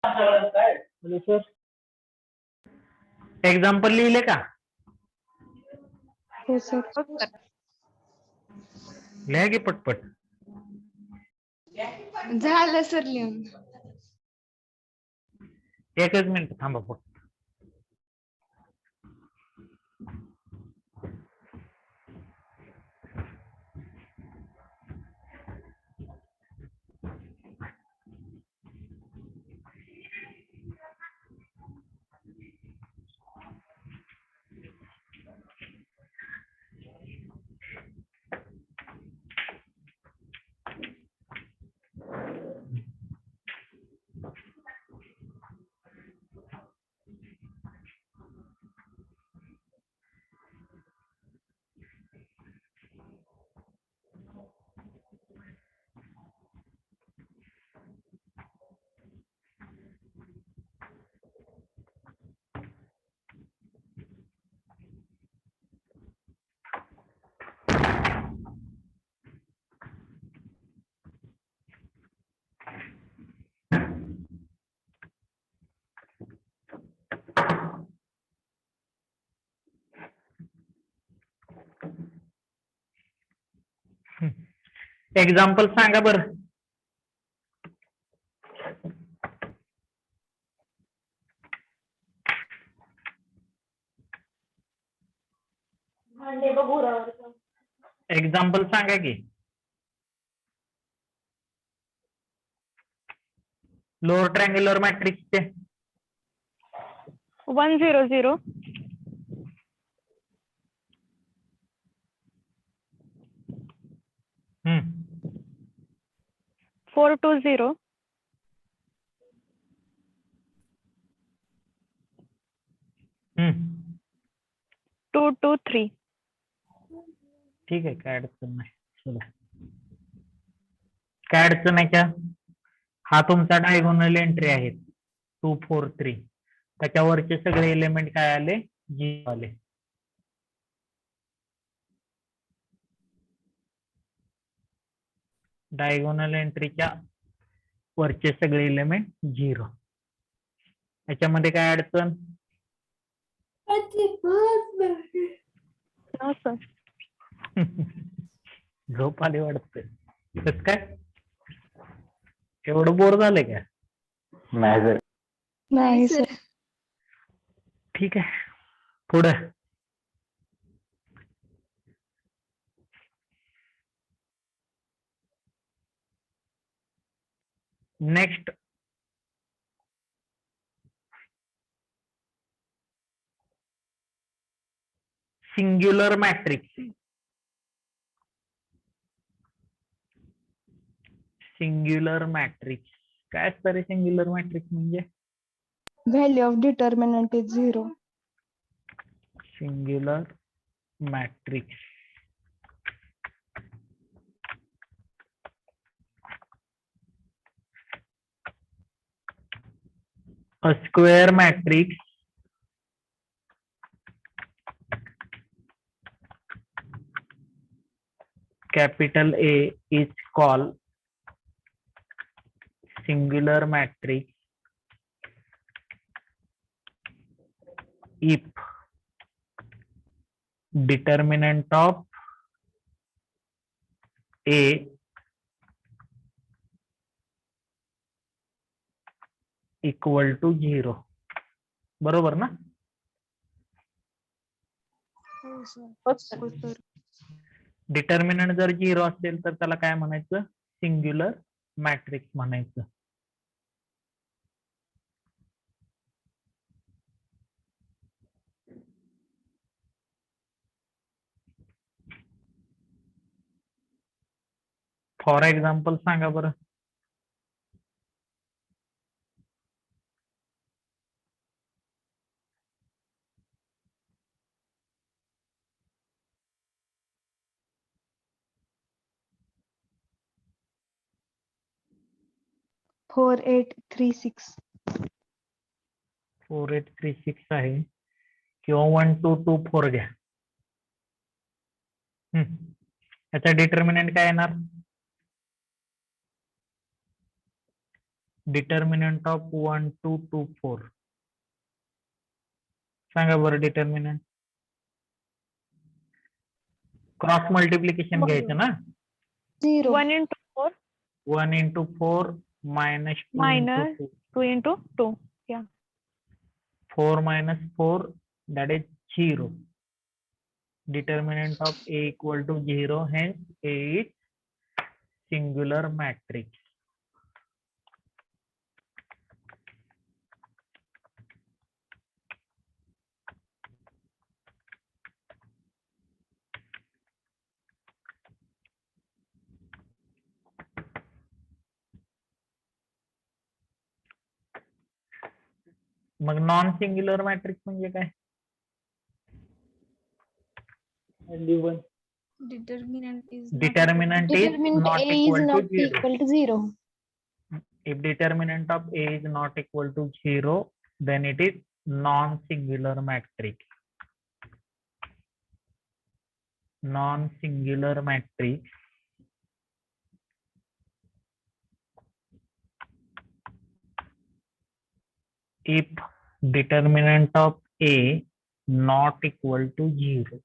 सर. एक्झाम्पल लिहिले का? हो sir. लिहा की पटपट. झालं sir लिहून. एकच मिनिट थांबा फक्त. एक्झाम्पल सांगा बरं. एक्झाम्पल सांगा की. लोअर ट्रँग्युलर मॅट्रिक्सचे. 1 0 0 4 2 0 2 2 3. ठीक आहे, काय अडचण नाही. चला, काय अडचण आहे का? हा तुमचा डायगोनल एंट्री आहे 2 4 3. त्याच्यावरचे सगळे एलिमेंट काय आले? 0 आले. डायगोनल एंट्रीच्या वरचे सगळे एलिमेंट 0. याच्यामध्ये काय अडचण? No sir. झोप आली वाटत. कस काय? एवढं बोर झालंय का? नाही सर. ठीक आहे, पुढं. Next, singular matrix. Singular matrix काय असतं रे? सिंग्युलर मॅट्रिक्स म्हणजे Value of determinant is 0. Singular matrix. A square matrix capital A is called singular matrix if determinant of A equal to 0. बरोबर ना? डिटर्मिनंट जर 0 असेल तर त्याला काय म्हणायचं? सिंग्युलर मॅट्रिक्स म्हणायचं. फॉर एक्झाम्पल सांगा बरं. Four, 8, 3, 6. 4 8 3 6 आहे किंवा 1 2 2 4 घ्या. याचा डिटर्मिनंट काय येणार? डिटर्मिनंट ऑफ 1 2 2 4 सांगा बरं. डिटर्मिनंट क्रॉस मल्टिप्लिकेशन घ्यायचं ना. 0. 1 into 4 1 into 4 minus 2 minus into 2. 2 into 2. Yeah. 4 minus 4, that is 0. Determinant of A equal to 0, hence A is singular matrix. मग नॉन सिंग्युलर मॅट्रिक्स म्हणजे काय? Determinant is Determinant is Determinant not A is equal to not 0. equal to 0. If determinant of A is not equal to 0, then it is non-singular matrix. Non-singular matrix if determinant of A not equal to 0.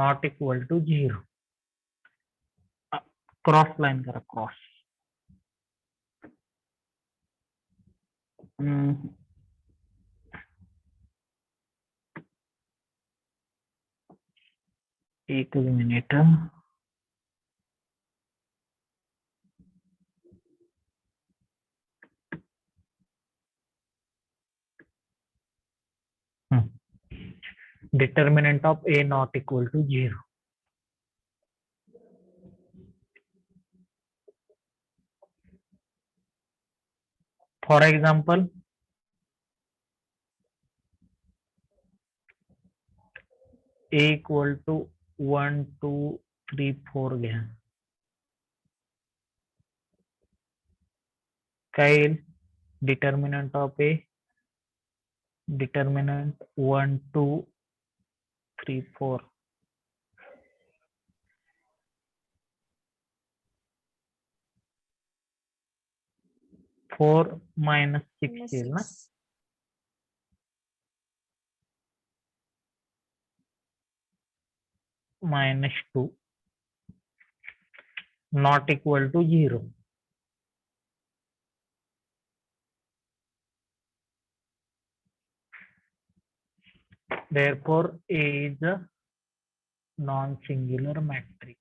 Not equal to 0. Cross line करा cross. एक minute. Determinant of A not equal to 0. For example, A equal to 1, 2, 3, 4 घ्या. काय येईल? Determinant of A, determinant 1, 2, 3, 4. Four minus six येईल ना. -2 not equal to 0. Therefore, A is a non-singular matrix.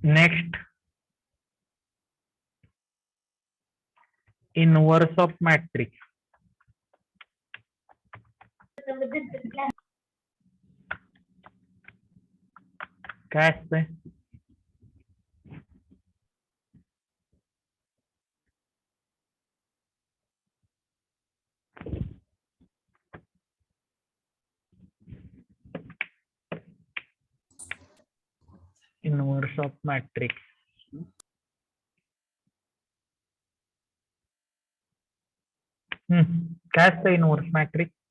Next, inverse of matrix. काय असतंय? Inverse of matrix. काय असतं inverse matrix?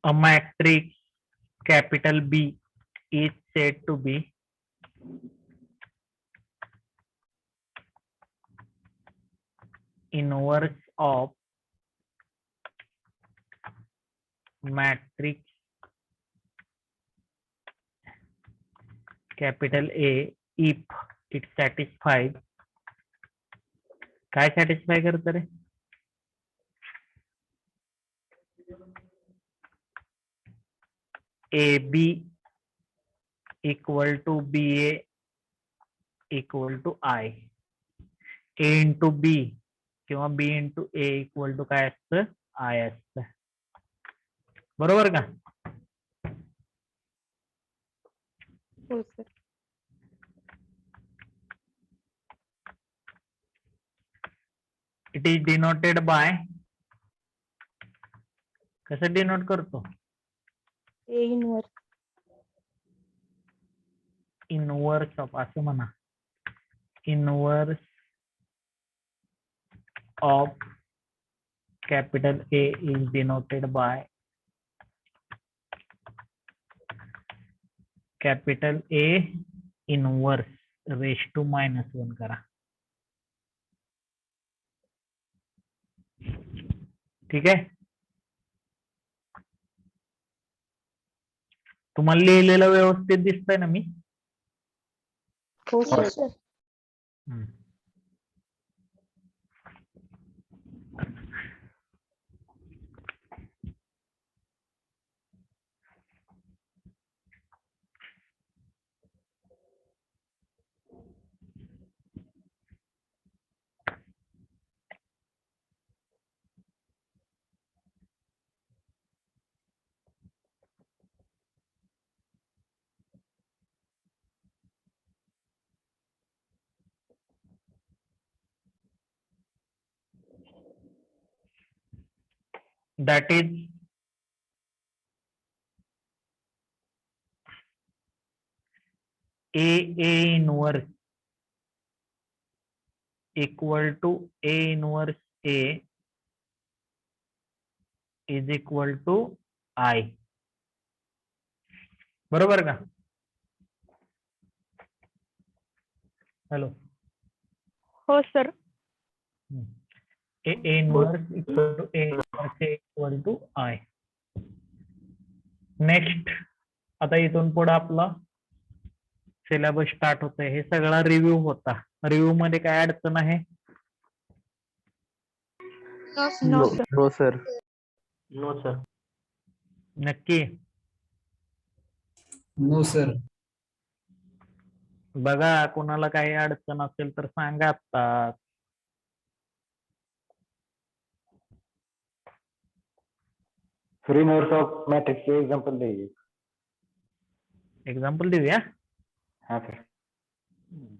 A matrix capital B is said to be inverse of matrix capital A if it satisfies. काय satisfy करतं रे? AB equal to BA equal to I. A into B किंवा B into A equal to काय असतं? I असतं. बरोबर का? हो sir. It is denoted by. कसं डिनोट करतो? A inverse. इनवर्स ऑफ असं म्हणा. Inverse of capital A is denoted by capital A inverse raised to -1 करा. ठीक आहे. तुम्हाला लिहिलेलं व्यवस्थित दिसतंय ना मी? हो Yes, sir. sir. that is A inverse equal to A inverse A is equal to I. बरोबर का? हॅलो. हो sir. A inverse equal to A inverse A equal to I. Next आता इथून पुढे आपला सिलेबस स्टार्ट होतोय. हे सगळा रिव्ह्यू होता. रिव्ह्यू मध्ये काय अडचण आहे? No sir. No sir. No sir. नक्की नो सर. बघा, कोणाला काही अडचण असेल तर सांगा आता. थ्री इनवर्स ऑफ मॅट्रिक्स चे एक्झाम्पल देईल. एक्झाम्पल देऊया. हा सर.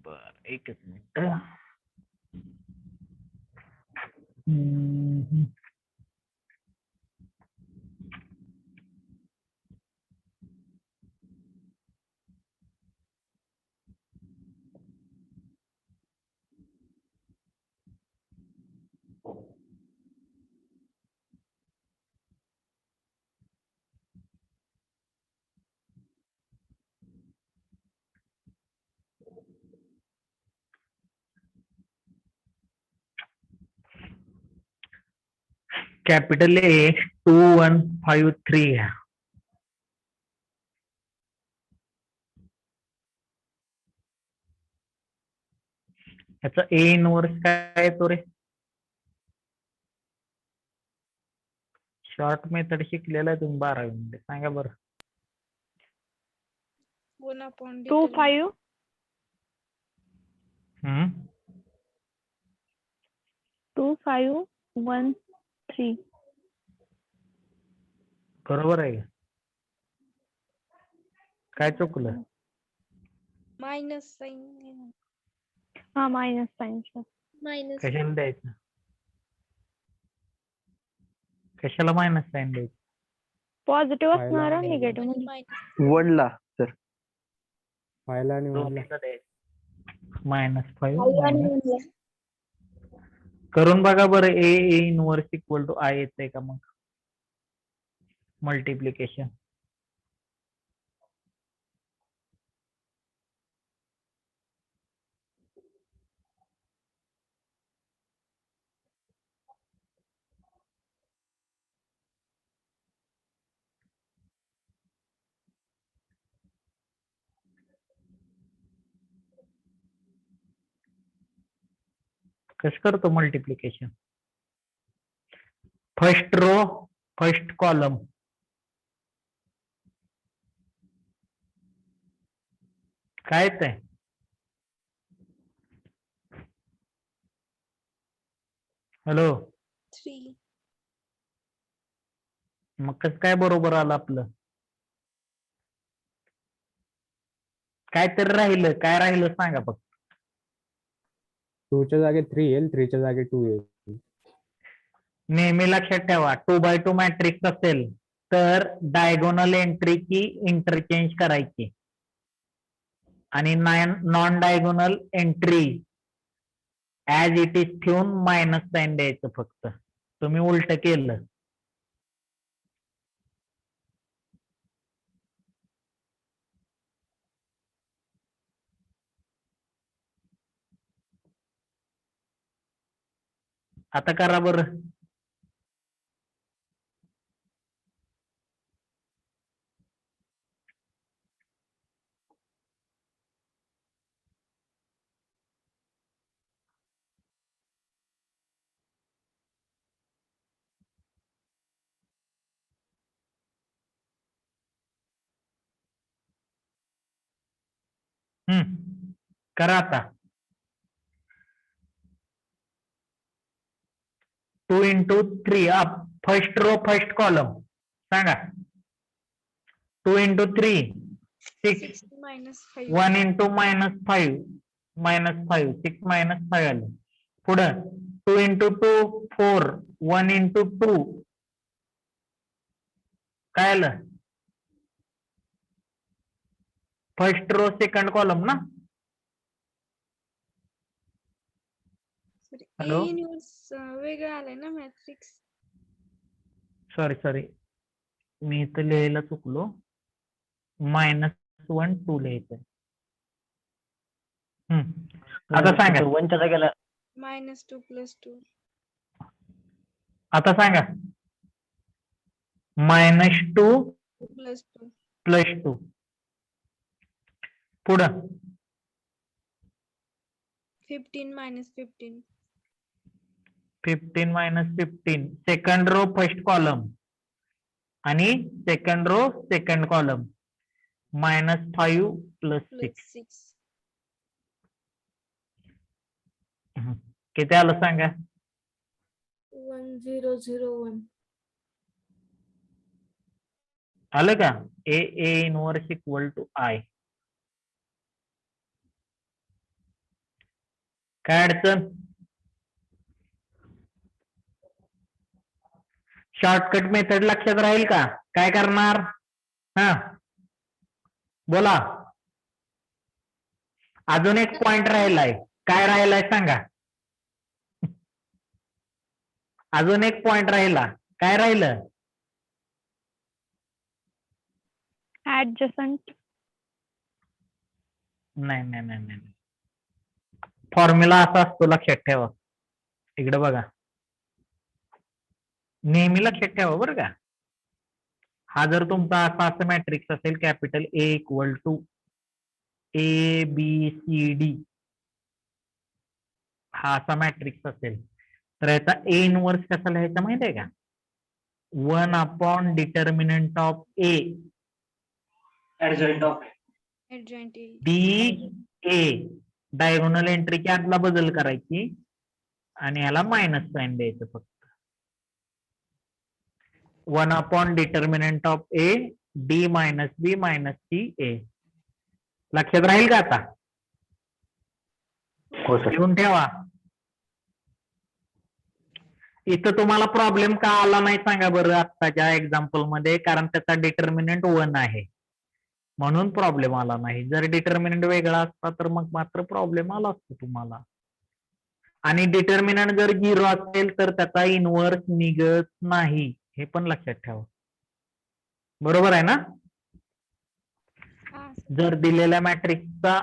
बर, एकच मिनिट. हम्म. कॅपिटल ए 2153 घ्या. ह्याचा ए इनवर्स काय येतो रे? शॉर्ट मेथड शिकलेला आहे तुम्ही 12वी मध्ये, सांगा बरं. 2 5 1 3. बरोबर आहे का? काय चुकलं? Minus sign. हा मायनस साइन सर. कशाला द्यायचं? कशाला मायनस साइन द्यायचं? पॉझिटिव्ह असणार, निगेटिव्ह म्हणजे वनला सर. फायला आणि वनला -5 करून बघा बरं. A inverse equal to I येतंय का मग मल्टिप्लिकेशन? कसं करतो multiplication? First row first column. काय येतंय? हॅलो. 3. मग कसं काय बरोबर आलं आपलं? काय तर राहिलं, काय राहिलं सांगा फक्त. 2 च्या जागी 3 येईल, 3 च्या जागी 2 येईल. नेहमी लक्षात ठेवा, 2x2 मॅट्रिक्स असेल तर डायगोनल एंट्री की इंटरचेंज करायची आणि non diagonal entry as it is ठेवून मायनस साइन द्यायचं फक्त. तुम्ही उलट केलं. आता करा बरं. करा आता. 2 into 3 अप फर्स्ट रो फर्स्ट कॉलम सांगा. 2 into 3 6 1 into -5 -5 6 -5 आलं. पुढं 2 into 2 4 1 into 2 काय आलं? फर्स्ट रो सेकंड कॉलम ना? Sorry Hello? इन्व्हर्स वेगळं आलंय ना मॅट्रिक्स. सॉरी मी इथं लिहायला चुकलो. -1 2 लिहायचं. आता सांगा. -2 + 2. आता सांगा. -2 + 2. + 2 पुढं 15 - 15. 15 - 15 सेकंड रो फर्स्ट कॉलम आणि सेकंड रो सेकंड कॉलम -5 + 6 + 6. किती आलं सांगा? 1001. आलं का? A inverse = I. काय अडचण? शॉर्टकट मेथड लक्षात राहील का? काय करणार? हा बोला. अजून एक पॉइंट राहिलाय. काय राहिलाय सांगा? अजून एक पॉइंट राहिला. काय राहिलं? ऍडजसंट. नाही. फॉर्म्युला असा असतो, लक्षात ठेवा. इकडे बघा, नेहमी लक्षात ठेवा बरं का. हा जर तुमचा असा मॅट्रिक्स असेल, कॅपिटल A = ABCD, हा असा मॅट्रिक्स असेल, तर याचा A इनव्हर्स कसा लिहायचा माहिती आहे का? 1 determinant of A adjoint of Adjoint A. DA, diagonal एंट्रीची आदला बदल करायची आणि याला मायनस साइन द्यायचं फक्त. 1 determinant of A D - B - C A. लक्षात राहील का आता? लिहून ठेवा. इथं तुम्हाला प्रॉब्लेम का आला नाही सांगा बरं आत्ताच्या एक्झाम्पल मध्ये? कारण त्याचा डिटर्मिनंट 1 आहे म्हणून प्रॉब्लेम आला नाही. जर डिटर्मिनंट वेगळा असता तर मग मात्र प्रॉब्लेम आला असतो तुम्हाला. आणि डिटर्मिनंट जर 0 असेल तर त्याचा इनव्हर्स निघत नाही, हे पण लक्षात ठेवा. बरोबर आहे ना? हा जर दिलेल्या मॅट्रिक्सचा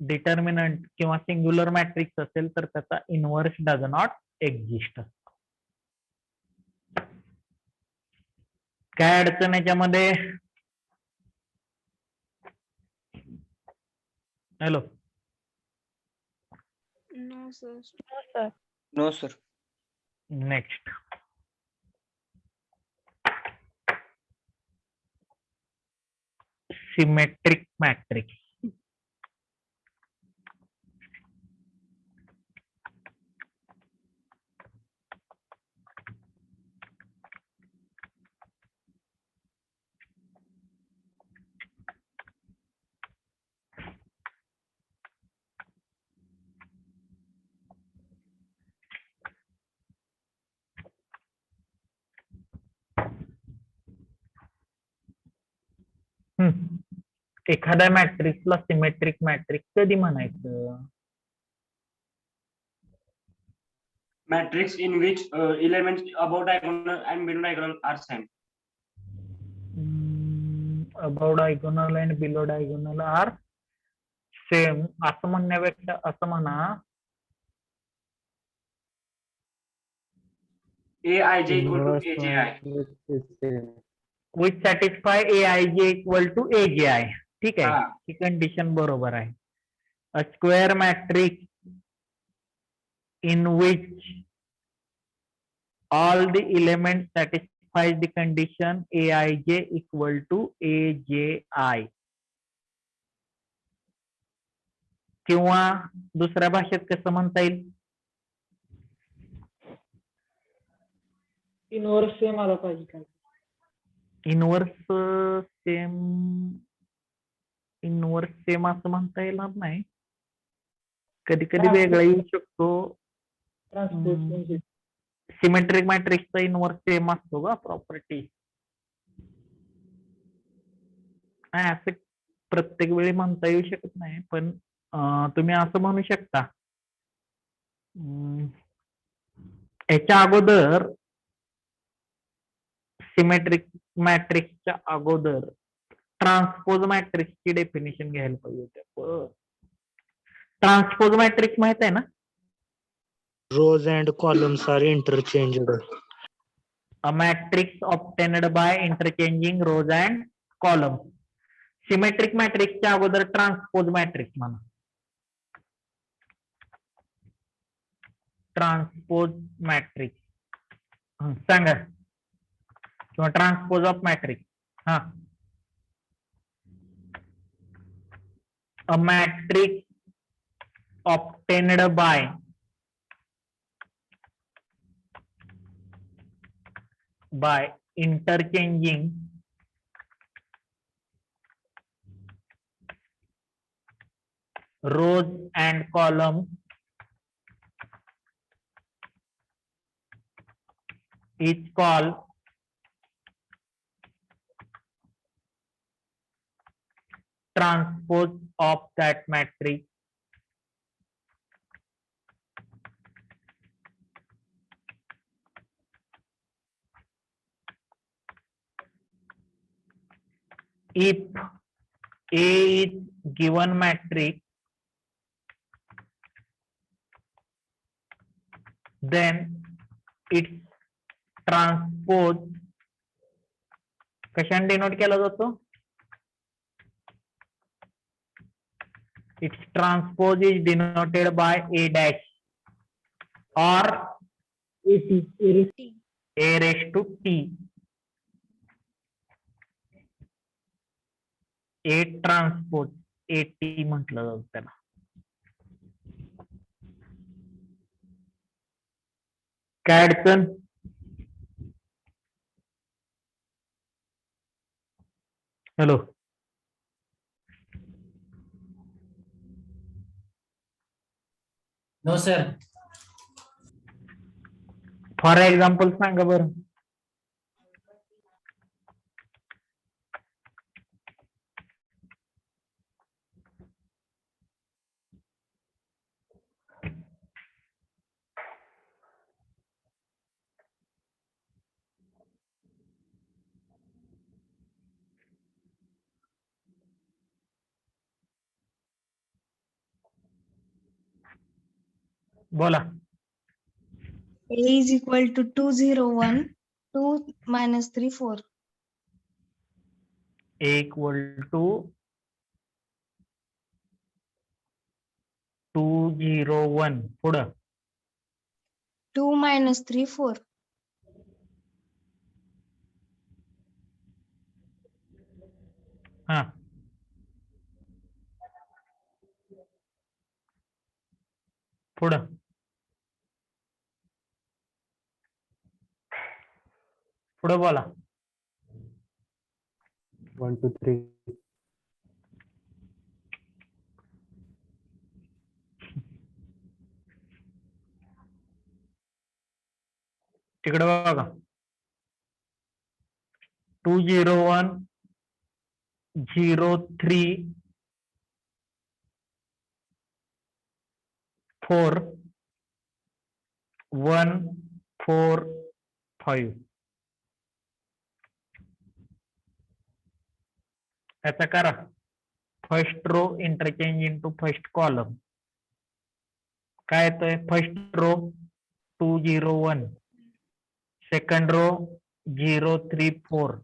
डिटर्मिनंट किंवा सिंग्युलर मॅट्रिक्स असेल तर त्याचा इनव्हर्स डज नॉट एक्झिस्ट. काय अडचण याच्यामध्ये? Hello. No sir. Sir. No, sir. Next. Symmetric matrix. एखाद्या मॅट्रिक्सला सिमेट्रिक मॅट्रिक्स कधी म्हणायचं? matrix in which elements above diagonal and below diagonal are same. About diagonal and below diagonal are same असं म्हणण्यापेक्षा असं म्हणा, Aij = Inverse Aj. matrix is same. Which satisfy Aij = Aj. ठीक आहे, हा. ही कंडिशन बरोबर आहे. अ square matrix in which all the elements satisfies the condition Aij = Aj. किंवा दुसऱ्या भाषेत कसं म्हणता येईल? इनव्हर्स सेम आला पाहिजे काय? इनव्हर्स सेम असं म्हणता येणार नाही, कधी कधी वेगळा येऊ शकतो. ट्रान्सपोज म्हणजे सिमेट्रिक मॅट्रिक्सचा इनव्हर्स सेम असतो का प्रॉपर्टी? नाही असं प्रत्येक वेळी म्हणता येऊ शकत नाही, पण तुम्ही असं म्हणू शकता, याच्या अगोदर सिमेट्रिक मॅट्रिक्सच्या अगोदर ट्रान्सपोज मॅट्रिक्सची डेफिनेशन घ्यायला पाहिजे होत्या. ट्रान्सपोज मॅट्रिक्स माहित आहे ना? Rows and columns are interchanged. A matrix obtained by interchanging rows and columns. Symmetric मॅट्रिक्सच्या अगोदर ट्रान्सपोज मॅट्रिक्स म्हणा. ट्रान्सपोज मॅट्रिक्स सांगा, किंवा ट्रान्सपोज ऑफ मॅट्रिक्स. हा, अ matrix obtained by interchanging rows and columns is called transpose of that matrix. If A is given matrix, then its transpose कशाने denote केला जातो? Its transpose is denoted by A dash or A raised to T. A transpose AT म्हटलं जातं त्याला. काय अडचण? Hello, no sir. For example सांगा बरं. बोला. A is equal to 2 0 1 2 minus 3 4. A equal to 2 0 1 पुढं 2 minus 3 4. हा, पुढं पुढं बोला. 1 2 3. तिकडे बघा. 2 0 1 0 3 4 1 4 5. याचा करा first row interchange into first column. काय येतोय? फर्स्ट रो 2 0 1, सेकंड रो 0 3 4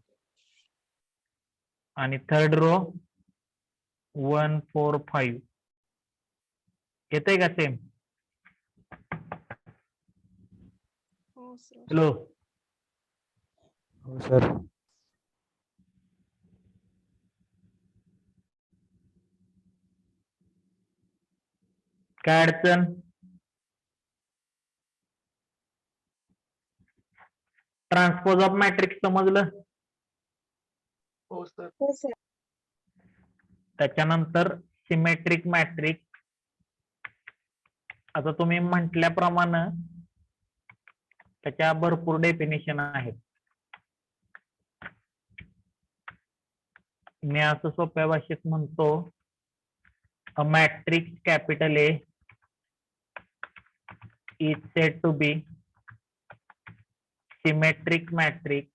आणि थर्ड रो 1 4 5. येतंय का सेम? हो सर. हॅलो, हो सर. काय अडचण? ट्रान्सपोज ऑफ मॅट्रिक्स समजलं? हो सर. हो सर. त्याच्यानंतर सिमेट्रिक मॅट्रिक्स. आता तुम्ही म्हटल्याप्रमाणे त्याच्या भरपूर डेफिनेशन आहेत. मी असं सोप्या भाषेत म्हणतो, a matrix capital A is said to be symmetric matrix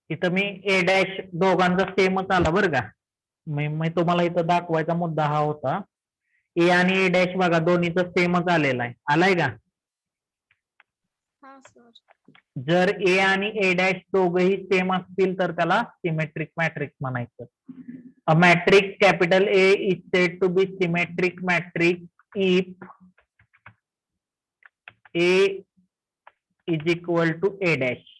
इथं मी ए डॅश दोघांचा सेमच आला बरं का. मी तुम्हाला इथं दाखवायचा मुद्दा हा होता. ए आणि ए डॅश बघा दोन्हीचा सेमच आलेला आहे. आलाय का? हा सर. जर ए आणि ए डॅश दोघही सेम असतील तर त्याला सिमेट्रिक मॅट्रिक्स म्हणायचं. A matrix capital A is said to be symmetric matrix if A is equal to A dash.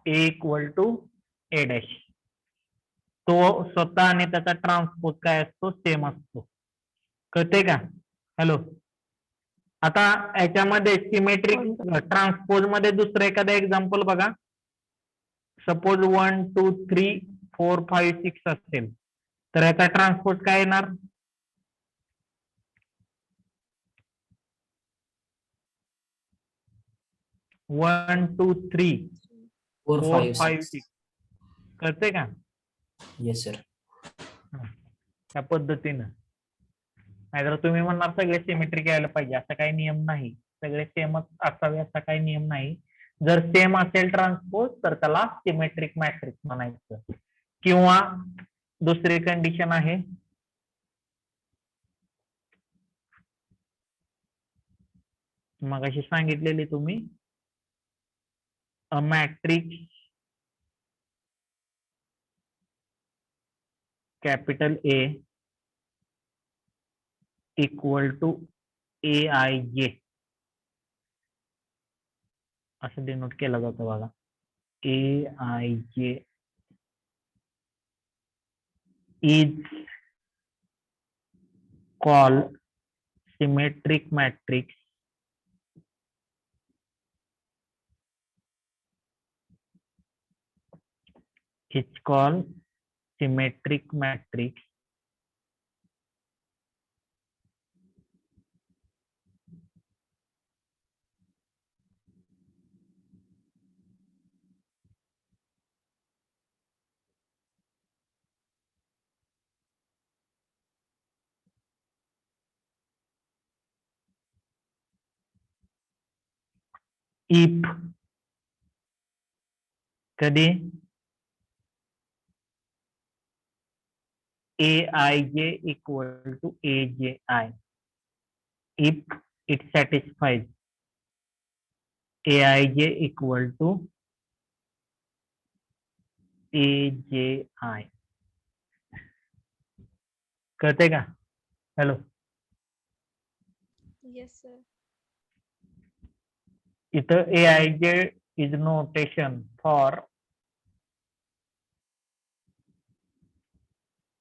A equal to A dash. तो स्वतः आणि त्याचा ट्रान्सपोज काय असतो? सेम असतो. कळते का? हॅलो. आता याच्यामध्ये सिमेट्रिक ट्रान्सपोज मध्ये दुसरं एखादं एक्झाम्पल बघा. सपोज 1 2 3 4 5 6 असेल तर याचा ट्रान्सपोज काय येणार? 1 2 3 4 5 6. कळते का? Yes sir. त्या पद्धतीनं. नाहीतर तुम्ही म्हणणार सगळे सिमेट्रिक यायला पाहिजे, असा काही नियम नाही. सगळे सेमच असावे असा काही नियम नाही. जर सेम असेल ट्रान्सपोज तर त्याला सिमेट्रिक मॅट्रिक्स म्हणायचं. किंवा दुसरी कंडिशन आहे, मगाशी सांगितलेली तुम्ही, a matrix capital A equal to AIJ असं डिनोट केलं जातं बघा. AIJ is called symmetric matrix if कधी AIJ equal to AJI, if it satisfies AIJ equal to AJI. कळते का? हॅलो. Yes sir. इथं AIJ is notation for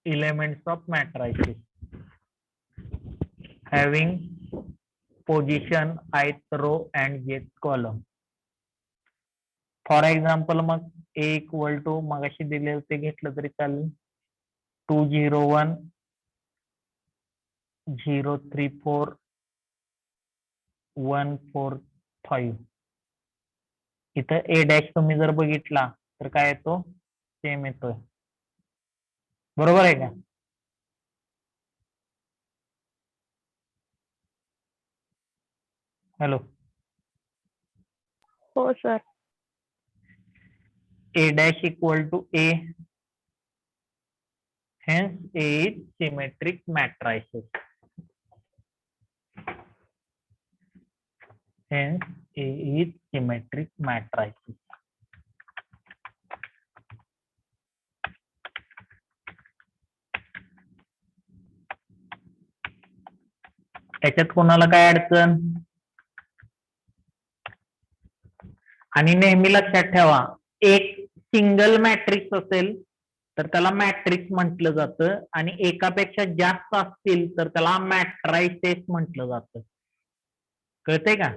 elements of matrices having position ith row and jth column. For example मग A equal to मगाशी दिलेलं ते घेतलं तरी चालेल. 2 0 1 0 3 4 1 4 5. इथं ए डॅश तुम्ही जर बघितला तर काय येतो? सेम येतोय. बरोबर आहे का? हॅलो. हो sir. A dash equal to A, hence A is symmetric matrices. Hence A is symmetric matrices. याच्यात कोणाला काय अडचण? आणि नेहमी लक्षात ठेवा, एक सिंगल मॅट्रिक्स असेल तर त्याला मॅट्रिक्स म्हटलं जातं आणि एकापेक्षा जास्त असतील तर त्याला मॅट्रायसेस म्हटलं जातं. कळते का?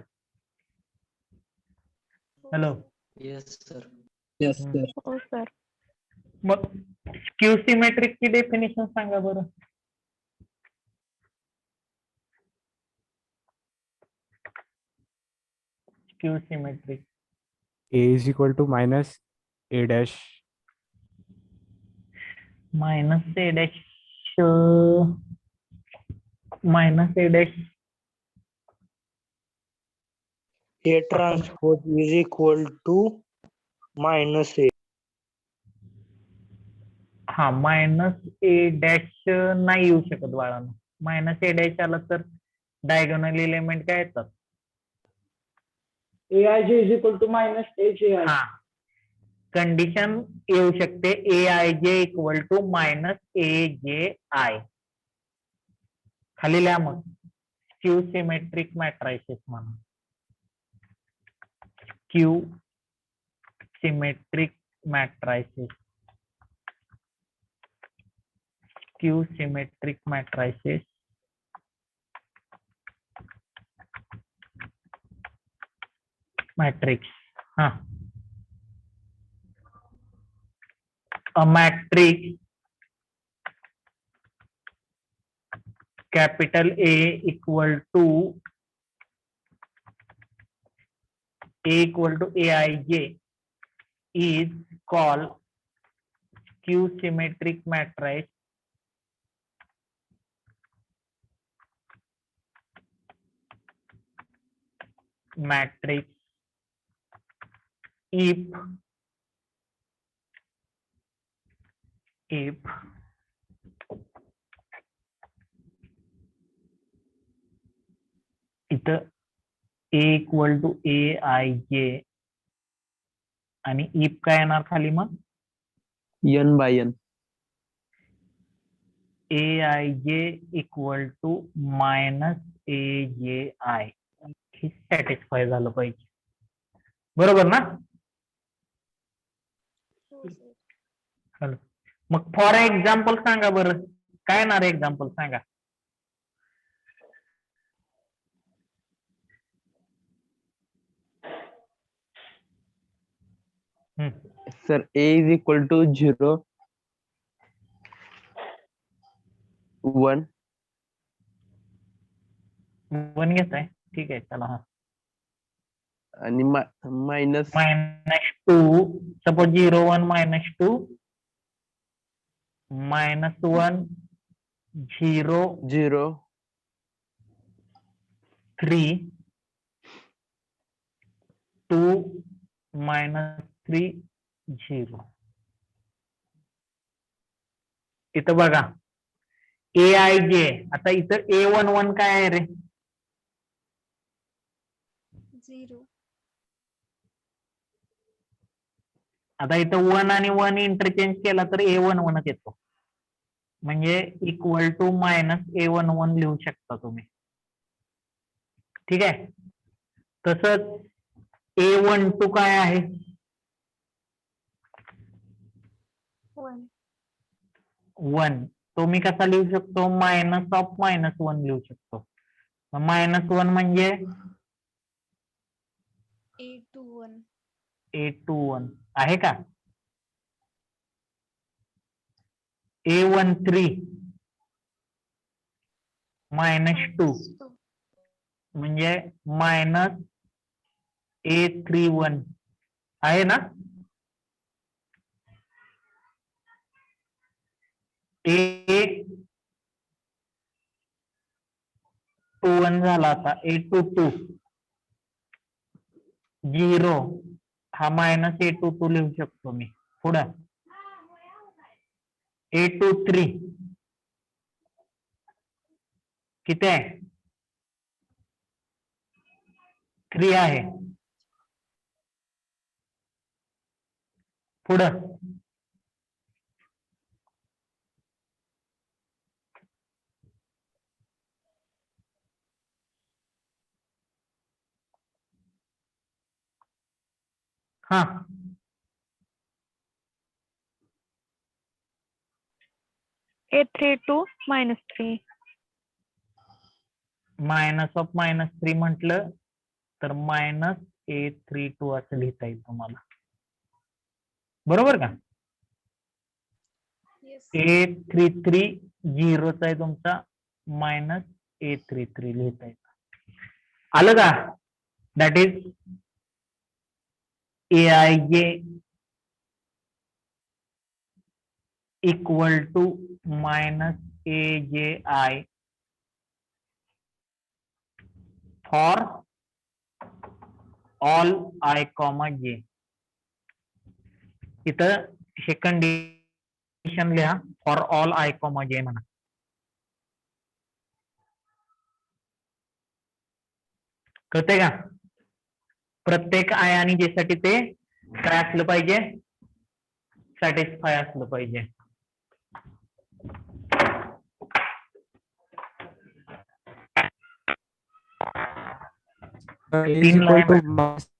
Hello. Yes sir. Yes, Hmm. sir. हो सर. मग स्क्यू सिमेट्रिकची डेफिनेशन सांगा बरं. Skew symmetric. A is equal to minus A dash. Minus A dash minus A dash A transpose is equal to minus A. हा minus A dash नाही येऊ शकत बाळांनो. Minus A dash आला तर डायगोनल एलिमेंट काय येतात. AIJ is equal to minus AJI. हा कंडिशन येऊ शकते ए I J equal to minus ए जे आय. खाली लिहा मग स्क्यू सिमेट्रिक मॅट्रायसिस म्हणून. Skew symmetric मॅट्रायसिस. Skew symmetric मॅट्रायसिस matrix. हा a matrix capital A equal to Aij is called skew symmetric matrix if इथं A इक्वल टू AIJ आणि इफ काय येणार खाली मग N by N. AIJ equal to minus AJI हे satisfy झालं पाहिजे. बरोबर ना. हो सर. चला. मग फॉर एक्झाम्पल सांगा बरं. काय येणार एक्झाम्पल सांगा. Sir, A is equal to 0, 1. One घेताय ठीक आहे चला. हा आणि minus minus two suppose 0 1 minus two minus 1 0 0, 3 2 minus 3 0. इथं बघा AIJ. आता इथं A11 काय आहे रे. 0. आता इथं 1 आणि 1 इंटरचेंज केला तर A11 येतो. म्हणजे इक्वल टू मायनस A11 लिहू शकता तुम्ही. ठीक आहे. तसंच A12 काय आहे 1. 1. तो मी कसा लिहू शकतो मायनस ऑफ मायनस 1 लिहू शकतो. मायनस 1 म्हणजे A21. A21 आहे का. A13 minus 2 2. म्हणजे मायनस A31 आहे ना. A21 झाला. आता A22 0 हा मायनस A22 लिहू शकतो मी. पुढं A23 किती आहे 3 आहे. पुढं हा A32 -3. मायनस ऑफ -3 म्हटलं तर मायनस A32 असं लिहिता येईल तुम्हाला. बरोबर का? Yes. A33 आहे तुमचा मायनस A33 लिहिता येतं. आलं का? That is AIJ equal to minus AJI for all I, J. इथं हे कंडिशन लिहा फॉर ऑल I, J म्हणा. कळतंय का? प्रत्येक I आणि J साठी ते काय असलं पाहिजे? सॅटिस्फाय असलं पाहिजे. तीन line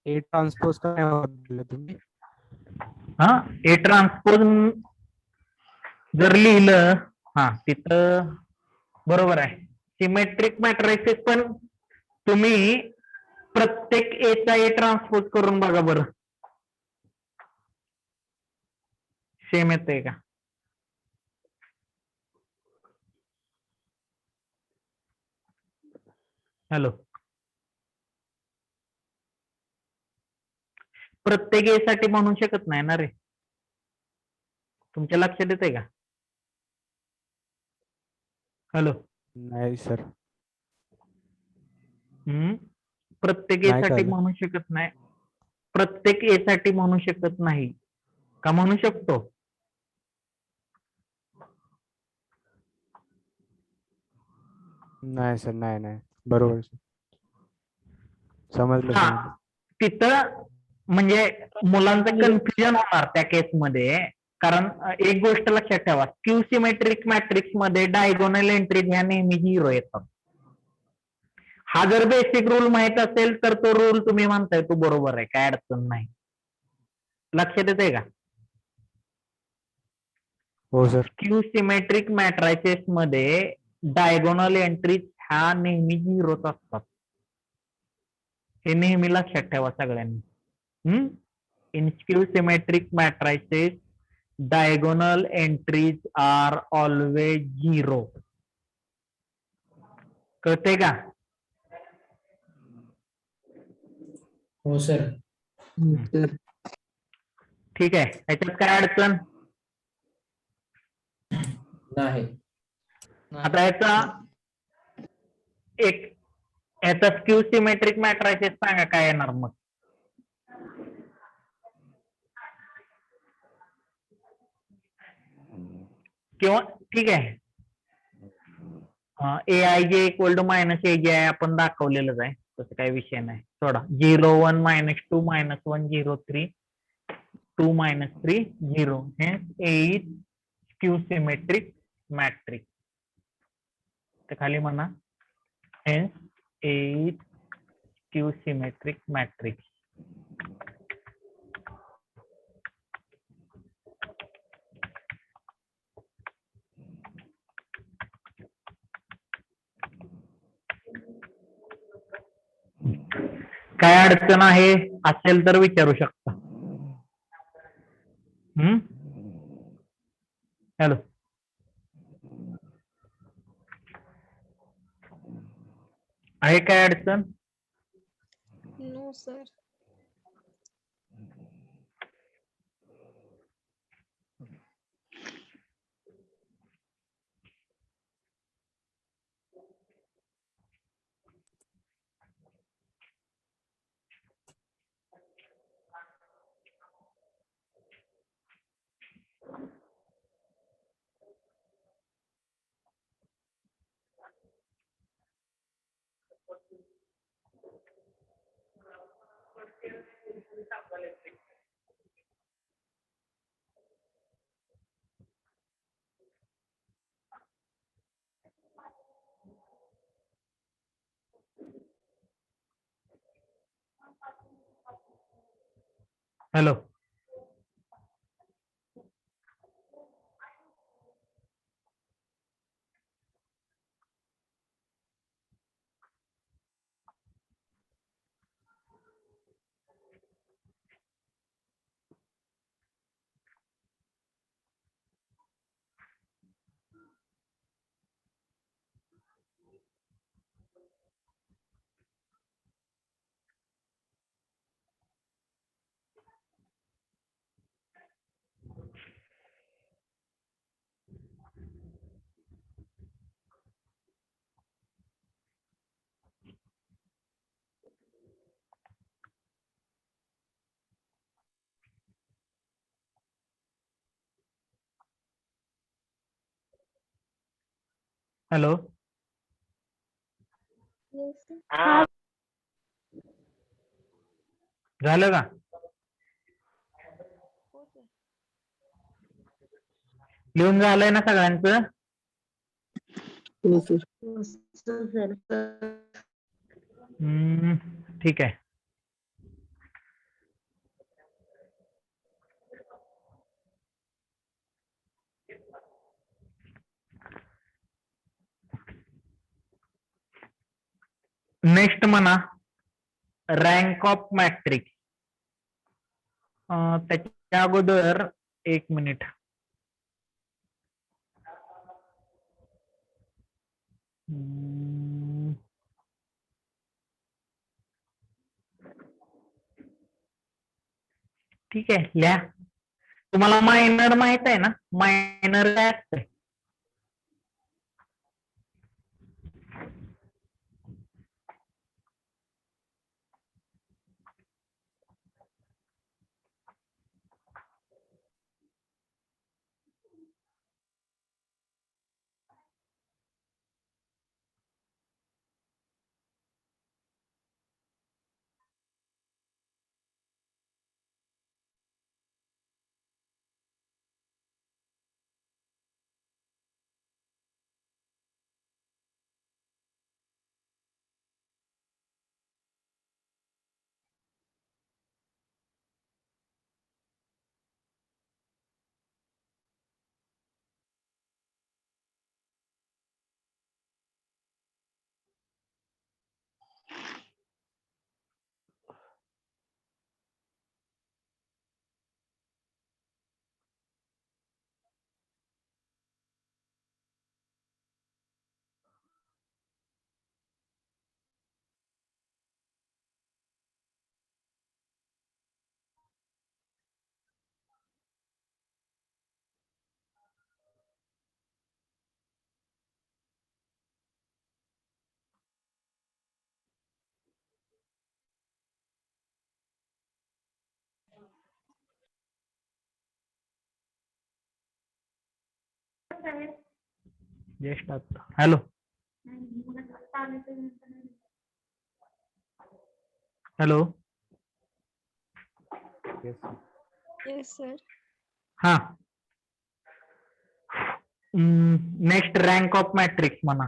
A ट्रान्सपोज काय म्हटलं तुम्ही? हा ए ट्रान्सपोज जर लिहिलं तिथं बरोबर आहे. सिमेट्रिक मॅट्रिसेस पण तुम्ही प्रत्येक ए चा ए ट्रान्सपोज करून बघा बरं, सेम येतंय का? हॅलो, प्रत्येक ए साठी म्हणू शकत नाही ना रे. तुमच्या लक्षात येतंय का? हॅलो, नाही सर. प्रत्येक ए नाही साठी कळलं. म्हणू शकत नाही. प्रत्येक ए साठी म्हणू शकत नाही का? म्हणू शकतो. नाही सर, नाही बरोबर समजलं. तिथं म्हणजे मुलांचं कन्फ्युजन होणार त्या केसमध्ये. कारण एक गोष्ट लक्षात ठेवा, स्क्यू सिमेट्रिक मॅट्रिक्स मध्ये डायगोनल एंट्रीज ह्या नेहमी 0 येतात. हा जर बेसिक रूल माहित असेल तर तो रूल तुम्ही म्हणताय तो बरोबर आहे, काय अडचण नाही. लक्षात येते का? हो सर. स्क्यू सिमेट्रिक मॅट्रायसेस मध्ये डायगोनल एंट्रीज ह्या नेहमी 0च असतात. हे नेहमी लक्षात ठेवा सगळ्यांनी. In skew symmetric matrices diagonal entries are always 0. कळते का? हो सर. ठीक आहे, याच्यात काय अडचण नाही. आता याचा स्क्यू सिमेट्रिक मॅट्रायसेस सांगा काय येणार मग. किंवा ठीक आहे, AIJ equal to minus AJI आपण दाखवलेलंच आहे, तसं काही विषय नाही. सोडा. 0 1 -2 -1 0 3 2 -3 0. A is skew symmetric matrix. तर खाली म्हणा hence A is skew symmetric matrix. काय अडचण आहे असेल तर विचारू शकता. हॅलो, आहे काय अडचण? No, sir. Hello, hello, Yes, sir. हा झालं का? हो, sir. लिहून झालंय ना सगळ्यांचं? ठीक आहे. नेक्स्ट म्हणा रँक ऑफ मॅट्रिक्स. त्याच्या अगोदर 1 मिनिट. ठीक आहे, लिहा. तुम्हाला मायनर माहित आहे ना? मायनर काय असतंय? जस्ट आता. Hello, hello. Yes, sir. Yes, sir. हा, नेक्स्ट रँक ऑफ मॅट्रिक्स म्हणा.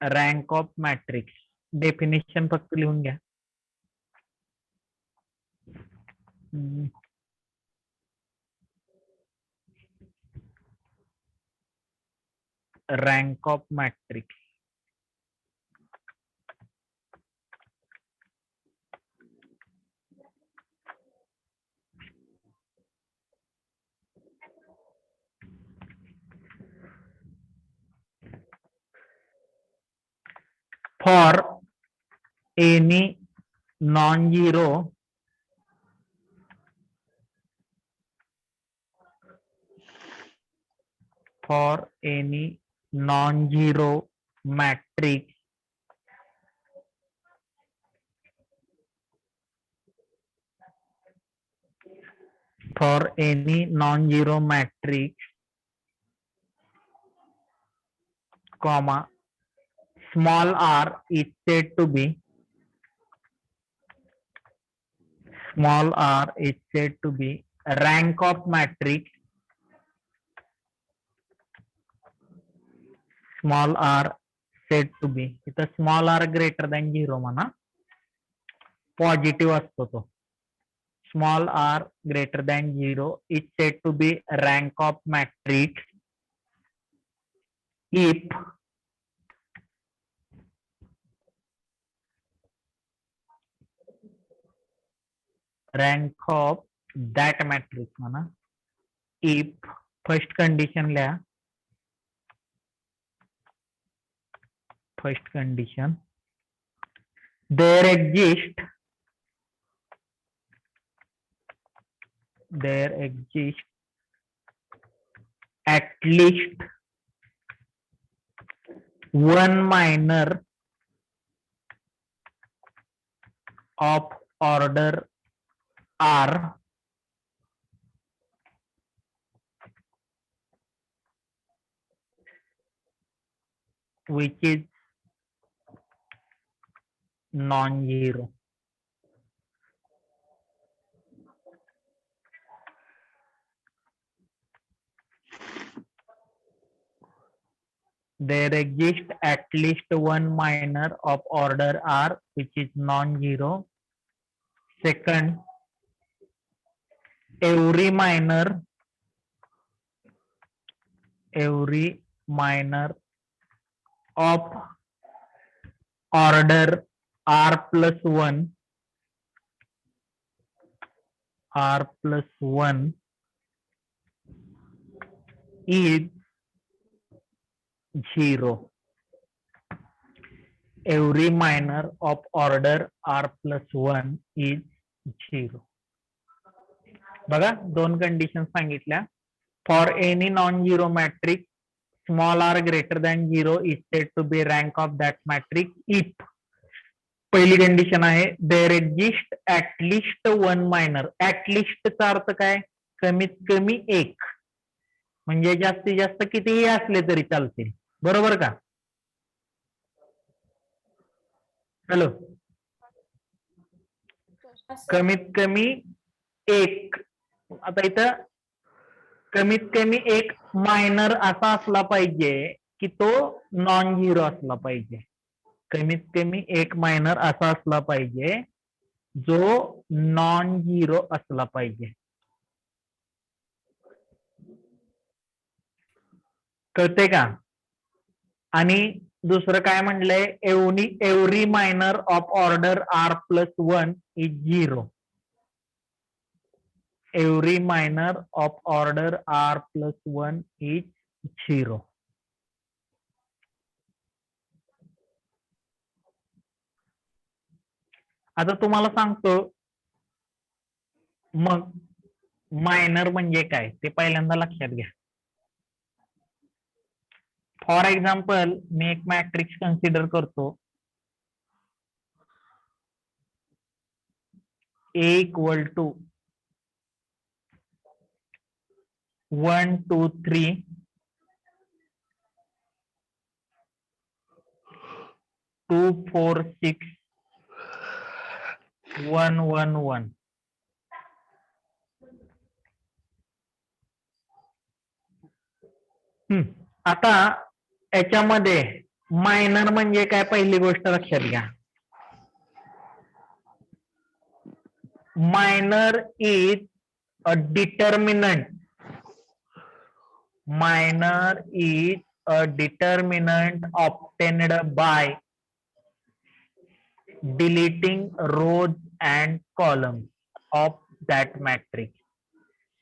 रँक ऑफ मॅट्रिक्स डेफिनेशन फक्त लिहून घ्या. Rank of matrix. for any non-zero matrix comma small r is said to be rank of matrix small r said to be. इथं small r greater than 0 म्हणा, positive असतो तो. Small r greater than 0 is said to be rank of matrix if rank of that matrix म्हणा. if first condition लिहा. First condition there exists at least one minor of order r which is non-zero. There exists at least one minor of order R which is non-zero. Second, every minor of order R plus 1 is 0. Every minor of order R plus 1 is 0. बघा दोन condition सांगितल्या. For any non zero matrix small r greater than 0 is said to be rank of that matrix if पहिली condition आहे there exist at least one minor. ऍटलिस्टचा अर्थ काय? कमीत कमी एक. म्हणजे जास्तीत जास्त कितीही असले तरी चालतील. बरोबर का? हॅलो, कमीत कमी एक. आता इथं कमीत कमी एक मायनर असा असला पाहिजे की तो नॉन झिरो असला पाहिजे. कमीत कमी एक मायनर असा असला पाहिजे जो नॉन झिरो असला पाहिजे. कळते का? आणि दुसरं काय म्हणलंय? Every minor of order r plus 1 is 0. Every minor of order r plus 1 is 0. आता तुम्हाला सांगतो मग मायनर म्हणजे काय ते पहिल्यांदा लक्षात घ्या. फॉर एक्झाम्पल मी एक मॅट्रिक्स कन्सिडर करतो. A equal to 1 2 3 2 4 6 1 1 1. आता याच्यामध्ये मायनर म्हणजे काय पहिली गोष्ट लक्षात घ्या. Minor is a determinant. Minor is a determinant obtained by deleting rows and columns of that matrix.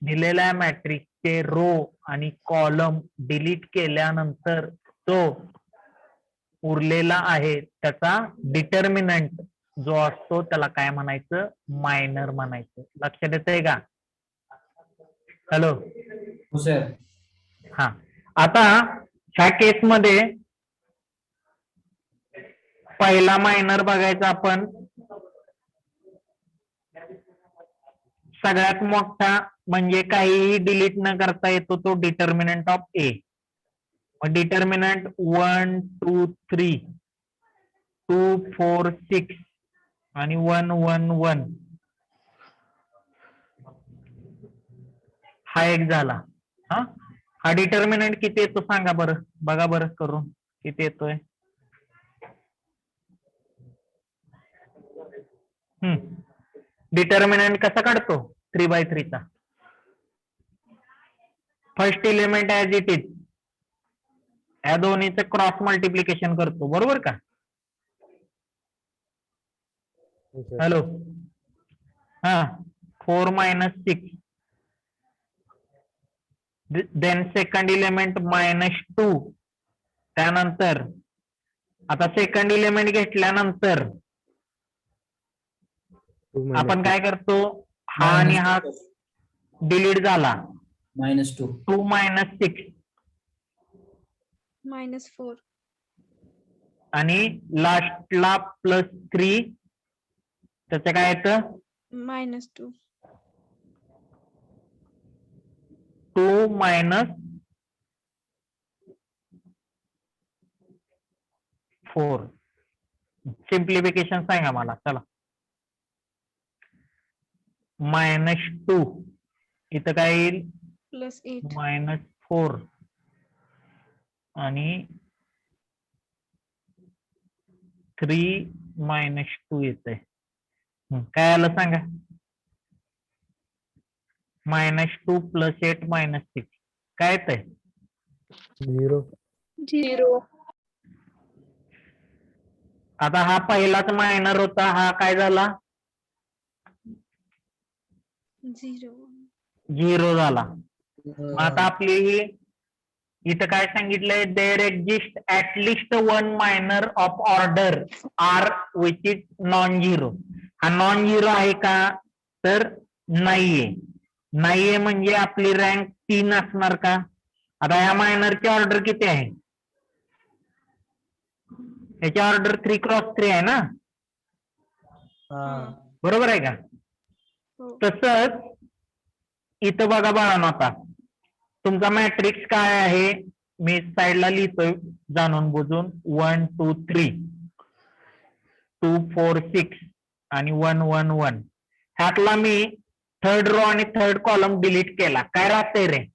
दिलेल्या मॅट्रिक्सचे रो आणि कॉलम डिलीट केल्यानंतर तो उरलेला आहे त्याचा डिटर्मिनंट जो असतो त्याला काय म्हणायचं? मायनर म्हणायचं. लक्षात येतंय का? हॅलो, हो सर. हा. आता ह्या केस मध्ये पहिला मायनर बघायचा आपण. सगळ्यात मोठा म्हणजे काहीही डिलीट न करता येतो तो डिटर्मिनंट ऑफ ए. डिटर्मिनंट 1 2 3 2 4 6 आणि 1 1 1 हा एक झाला. हा डिटर्मिनंट किती येतो सांगा बरं, बघा बरं करून किती येतोय. डिटर्मिनंट कसा काढतो? 3/3 चा. First element as it is या दोन्हीचं क्रॉस मल्टिप्लिकेशन करतो. बरोबर का? हॅलो, हा. 4 - 6 देन सेकंड एलिमेंट -2. त्यानंतर आता सेकंड एलिमेंट घेतल्यानंतर आपण काय करतो? हा आणि हा डिलीट झाला. -2. 2 - 6 -4. आणि लास्टला +3 त्याचं काय येतं? -2. 2 - 4. सिम्प्लिफिकेशन सांगा मला. चला. -2 इथं काय येईल? +8. -4 आणि 3 -2 येत आहे. काय आलं सांगा? -2 + 8 -6 काय येत आहे? 0. 0. आता हा पहिलाच मायनर होता, हा काय झाला? 0. 0 झाला. मग आता आपली ही इथं काय सांगितलंय? There exist at least one minor of order R which is non zero. हा नॉन झिरो आहे का? तर नाहीये. नाहीये म्हणजे आपली रँक 3 असणार का? आता या मायनरची ऑर्डर किती आहे? याची ऑर्डर 3x3 आहे ना? बरोबर आहे का? हो. तसंच इथं बघा बाळांनो, आता तुमचा मॅट्रिक्स काय आहे? मी साईडला लिहितोय जाणून बुजून. 1 2 3 2 4 6 आणि 1 1 1. ह्यातला मी थर्ड रो आणि थर्ड कॉलम डिलीट केला. काय राहतंय रे?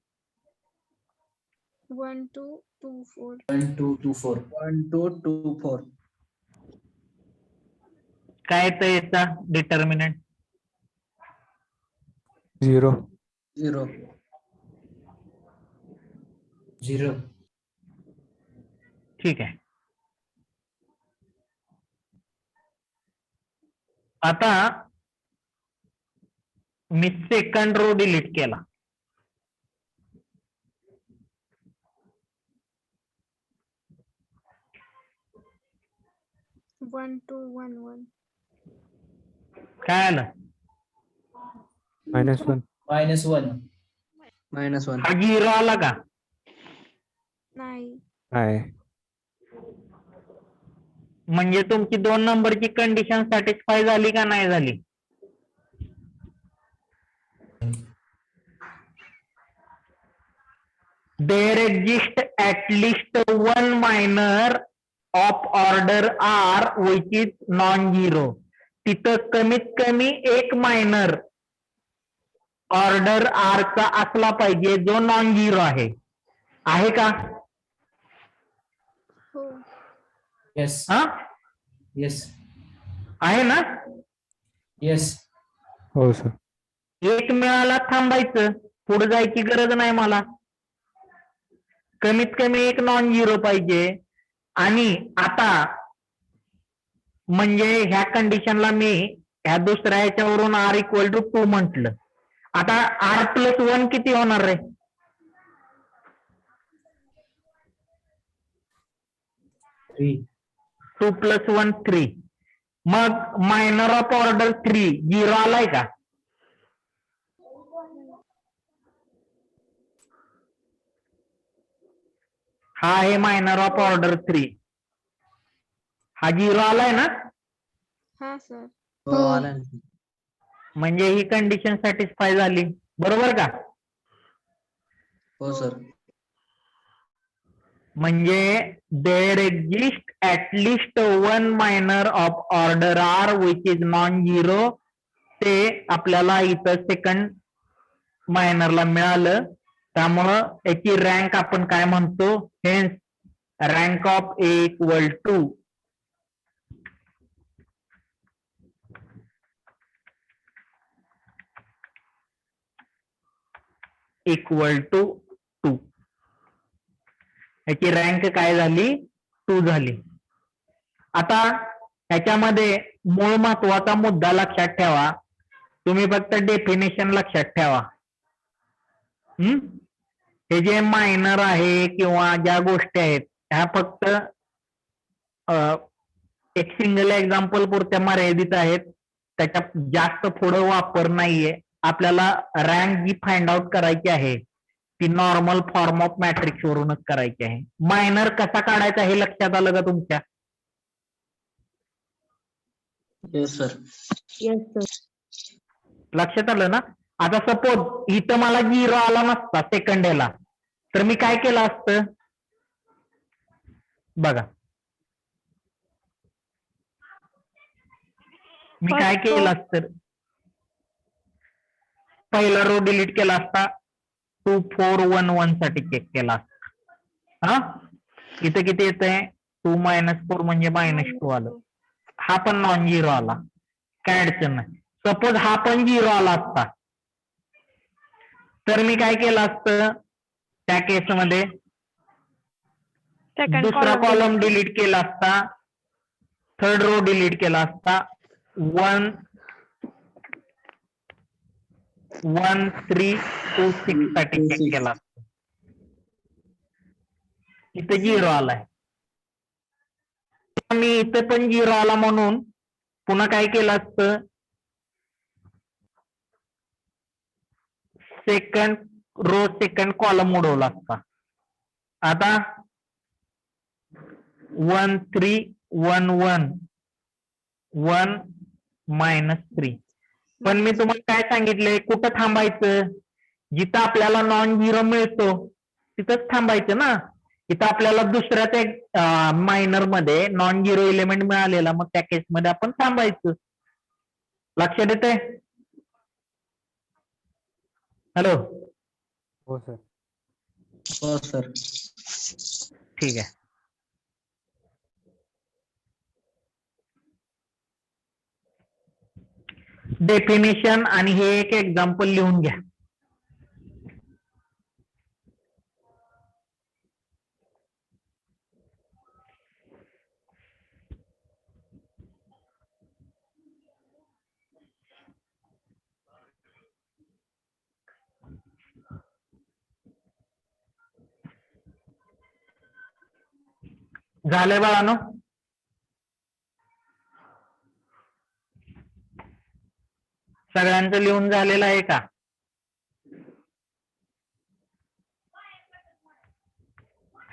1 2 2 4. 1 2 2 4. 1 2 2 4. काय येतं याचा डिटर्मिनंट? 0. 0. 0. ठीक आहे. आता मी सेकंड रो डिलीट केला. -1 2 1 1. काय आलं? -1. -1. हा 0 आला का? नाही. आहे. म्हणजे तुमची 2 नंबरची कंडिशन सॅटिस्फाय झाली का नाही झाली? There exist at least one minor of order R which is non zero. तिथं कमीत कमी एक मायनर ऑर्डर आर चा असला पाहिजे जो नॉन झिरो आहे. आहे का? हो. येस. हा येस. आहे ना? येस. हो सर. एक मिळाला थांबायचं, पुढे जायची गरज नाही मला. कमीत कमी एक नॉन झिरो पाहिजे. आणि आता म्हणजे ह्या कंडिशनला मी ह्या दुसऱ्या ह्याच्यावरून r = 2 म्हटलं. आता r + 1 किती होणार रे? 3. 2 + 1 3. मग मायनर ऑफ ऑर्डर 3 0 आलाय का? हा आहे मायनर ऑफ ऑर्डर 3. हा 0 आलाय ना? हा सर. हो आला. म्हणजे ही कंडिशन सॅटिस्फाय झाली. बरोबर का? हो सर. म्हणजे there exist at least one minor of order R which is non zero. ते आपल्याला इथं सेकंड मायनरला मिळालं. त्यामुळं याची रँक आपण काय म्हणतो? Hence rank of A = 2. याची रँक काय झाली? 2 झाली. आता ह्याच्यामध्ये मूळ महत्वाचा मुद्दा लक्षात ठेवा. तुम्ही फक्त डेफिनेशन लक्षात ठेवा. हे जे मायनर आहे किंवा ज्या गोष्टी आहेत ह्या फक्त एक सिंगल एक्झाम्पल पुरत्या मर्यादित आहेत. त्याच्या जास्त पुढे वापर नाहीये. आपल्याला रँक जी फाइंड आउट करायची आहे ती नॉर्मल फॉर्म ऑफ मॅट्रिक्स वरूनच करायची आहे. मायनर कसा काढायचा हे लक्षात आलं का तुमच्या? Yes sir. लक्षात आलं ना? आता सपोज इथं मला 0 आला नसता सेकंड ह्याला, तर मी काय केलं असतं? बघा, मी काय First row. केलं असतं, पहिला रो डिलीट केला असता, 2 4 1 1 साठी चेक केला असता. हा इथे किती येत आहे, 2 -4 म्हणजे -2 आलं. हा पण नॉन झिरो आला, काय अडचण नाही. सपोज हा पण झिरो आला असता तर मी काय केलं असतं त्या केसमध्ये, Second दुसरा column कॉलम delete. डिलीट केला असता, थर्ड रो डिलीट केला असता, 1 1 3 2 6 साठी चेक केला असता. इथे झिरो आलाय, मी इथे पण झिरो आला म्हणून पुन्हा काय केलं असतं, सेकंड रो सेकंड कॉलम उडवला असता. आता 1 3 1 1 1 -3. पण मी तुम्हाला काय सांगितलंय, कुठं थांबायचं, जिथं आपल्याला नॉन झिरो मिळतो तिथंच थांबायचं ना. इथं आपल्याला दुसऱ्या त्या मायनर मध्ये नॉन झिरो एलिमेंट मिळालेला, मग त्या केसमध्ये आपण थांबायचं. लक्षात येतंय? हॅलो, हो सर. हो सर. ठीक आहे. डेफिनेशन आणि हे एक एक्झाम्पल लिहून घ्या. झालंय बाळानो? सगळ्यांचं लिहून झालेलं आहे का?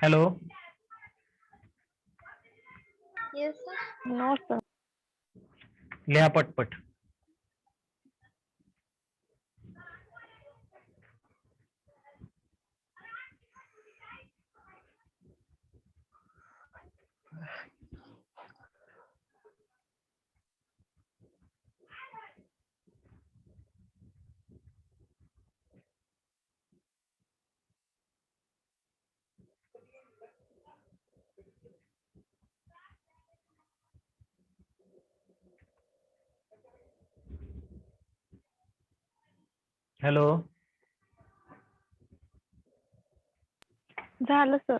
Hello, Yes, sir. No, sir. लिहा पटपट. हॅलो, झालं सर.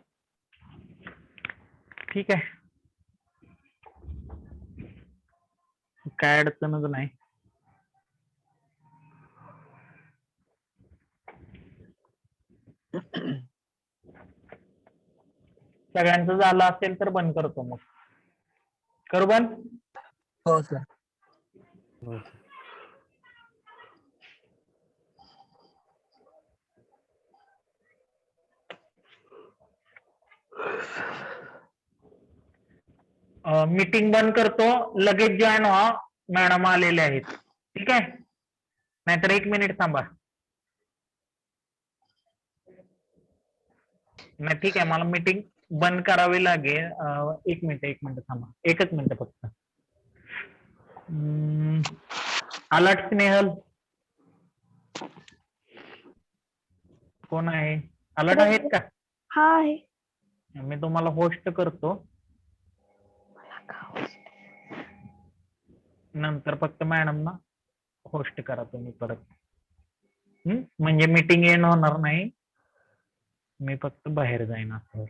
ठीक आहे, काय अडचणच नाही. सगळ्यांचं झालं असेल तर बंद करतो, मग करू बंद. हो सर. हो सर. मीटिंग बंद करतो, लगेच जॉईन व्हा, मॅडम आलेले आहेत. ठीक आहे, नाहीतर 1 मिनिट थांबा. नाही ठीक आहे, मला मीटिंग बंद करावी लागेल. 1 मिनिट थांबा, 1च मिनिट फक्त. अलर्ट स्नेहल कोण आहे? अलर्ट आहेत का? हा आहे. मी तुम्हाला होस्ट करतो, नंतर फक्त मॅडमना होस्ट करा तुम्ही परत. म्हणजे मीटिंग एंड होणार नाही, मी फक्त बाहेर जाईन असं.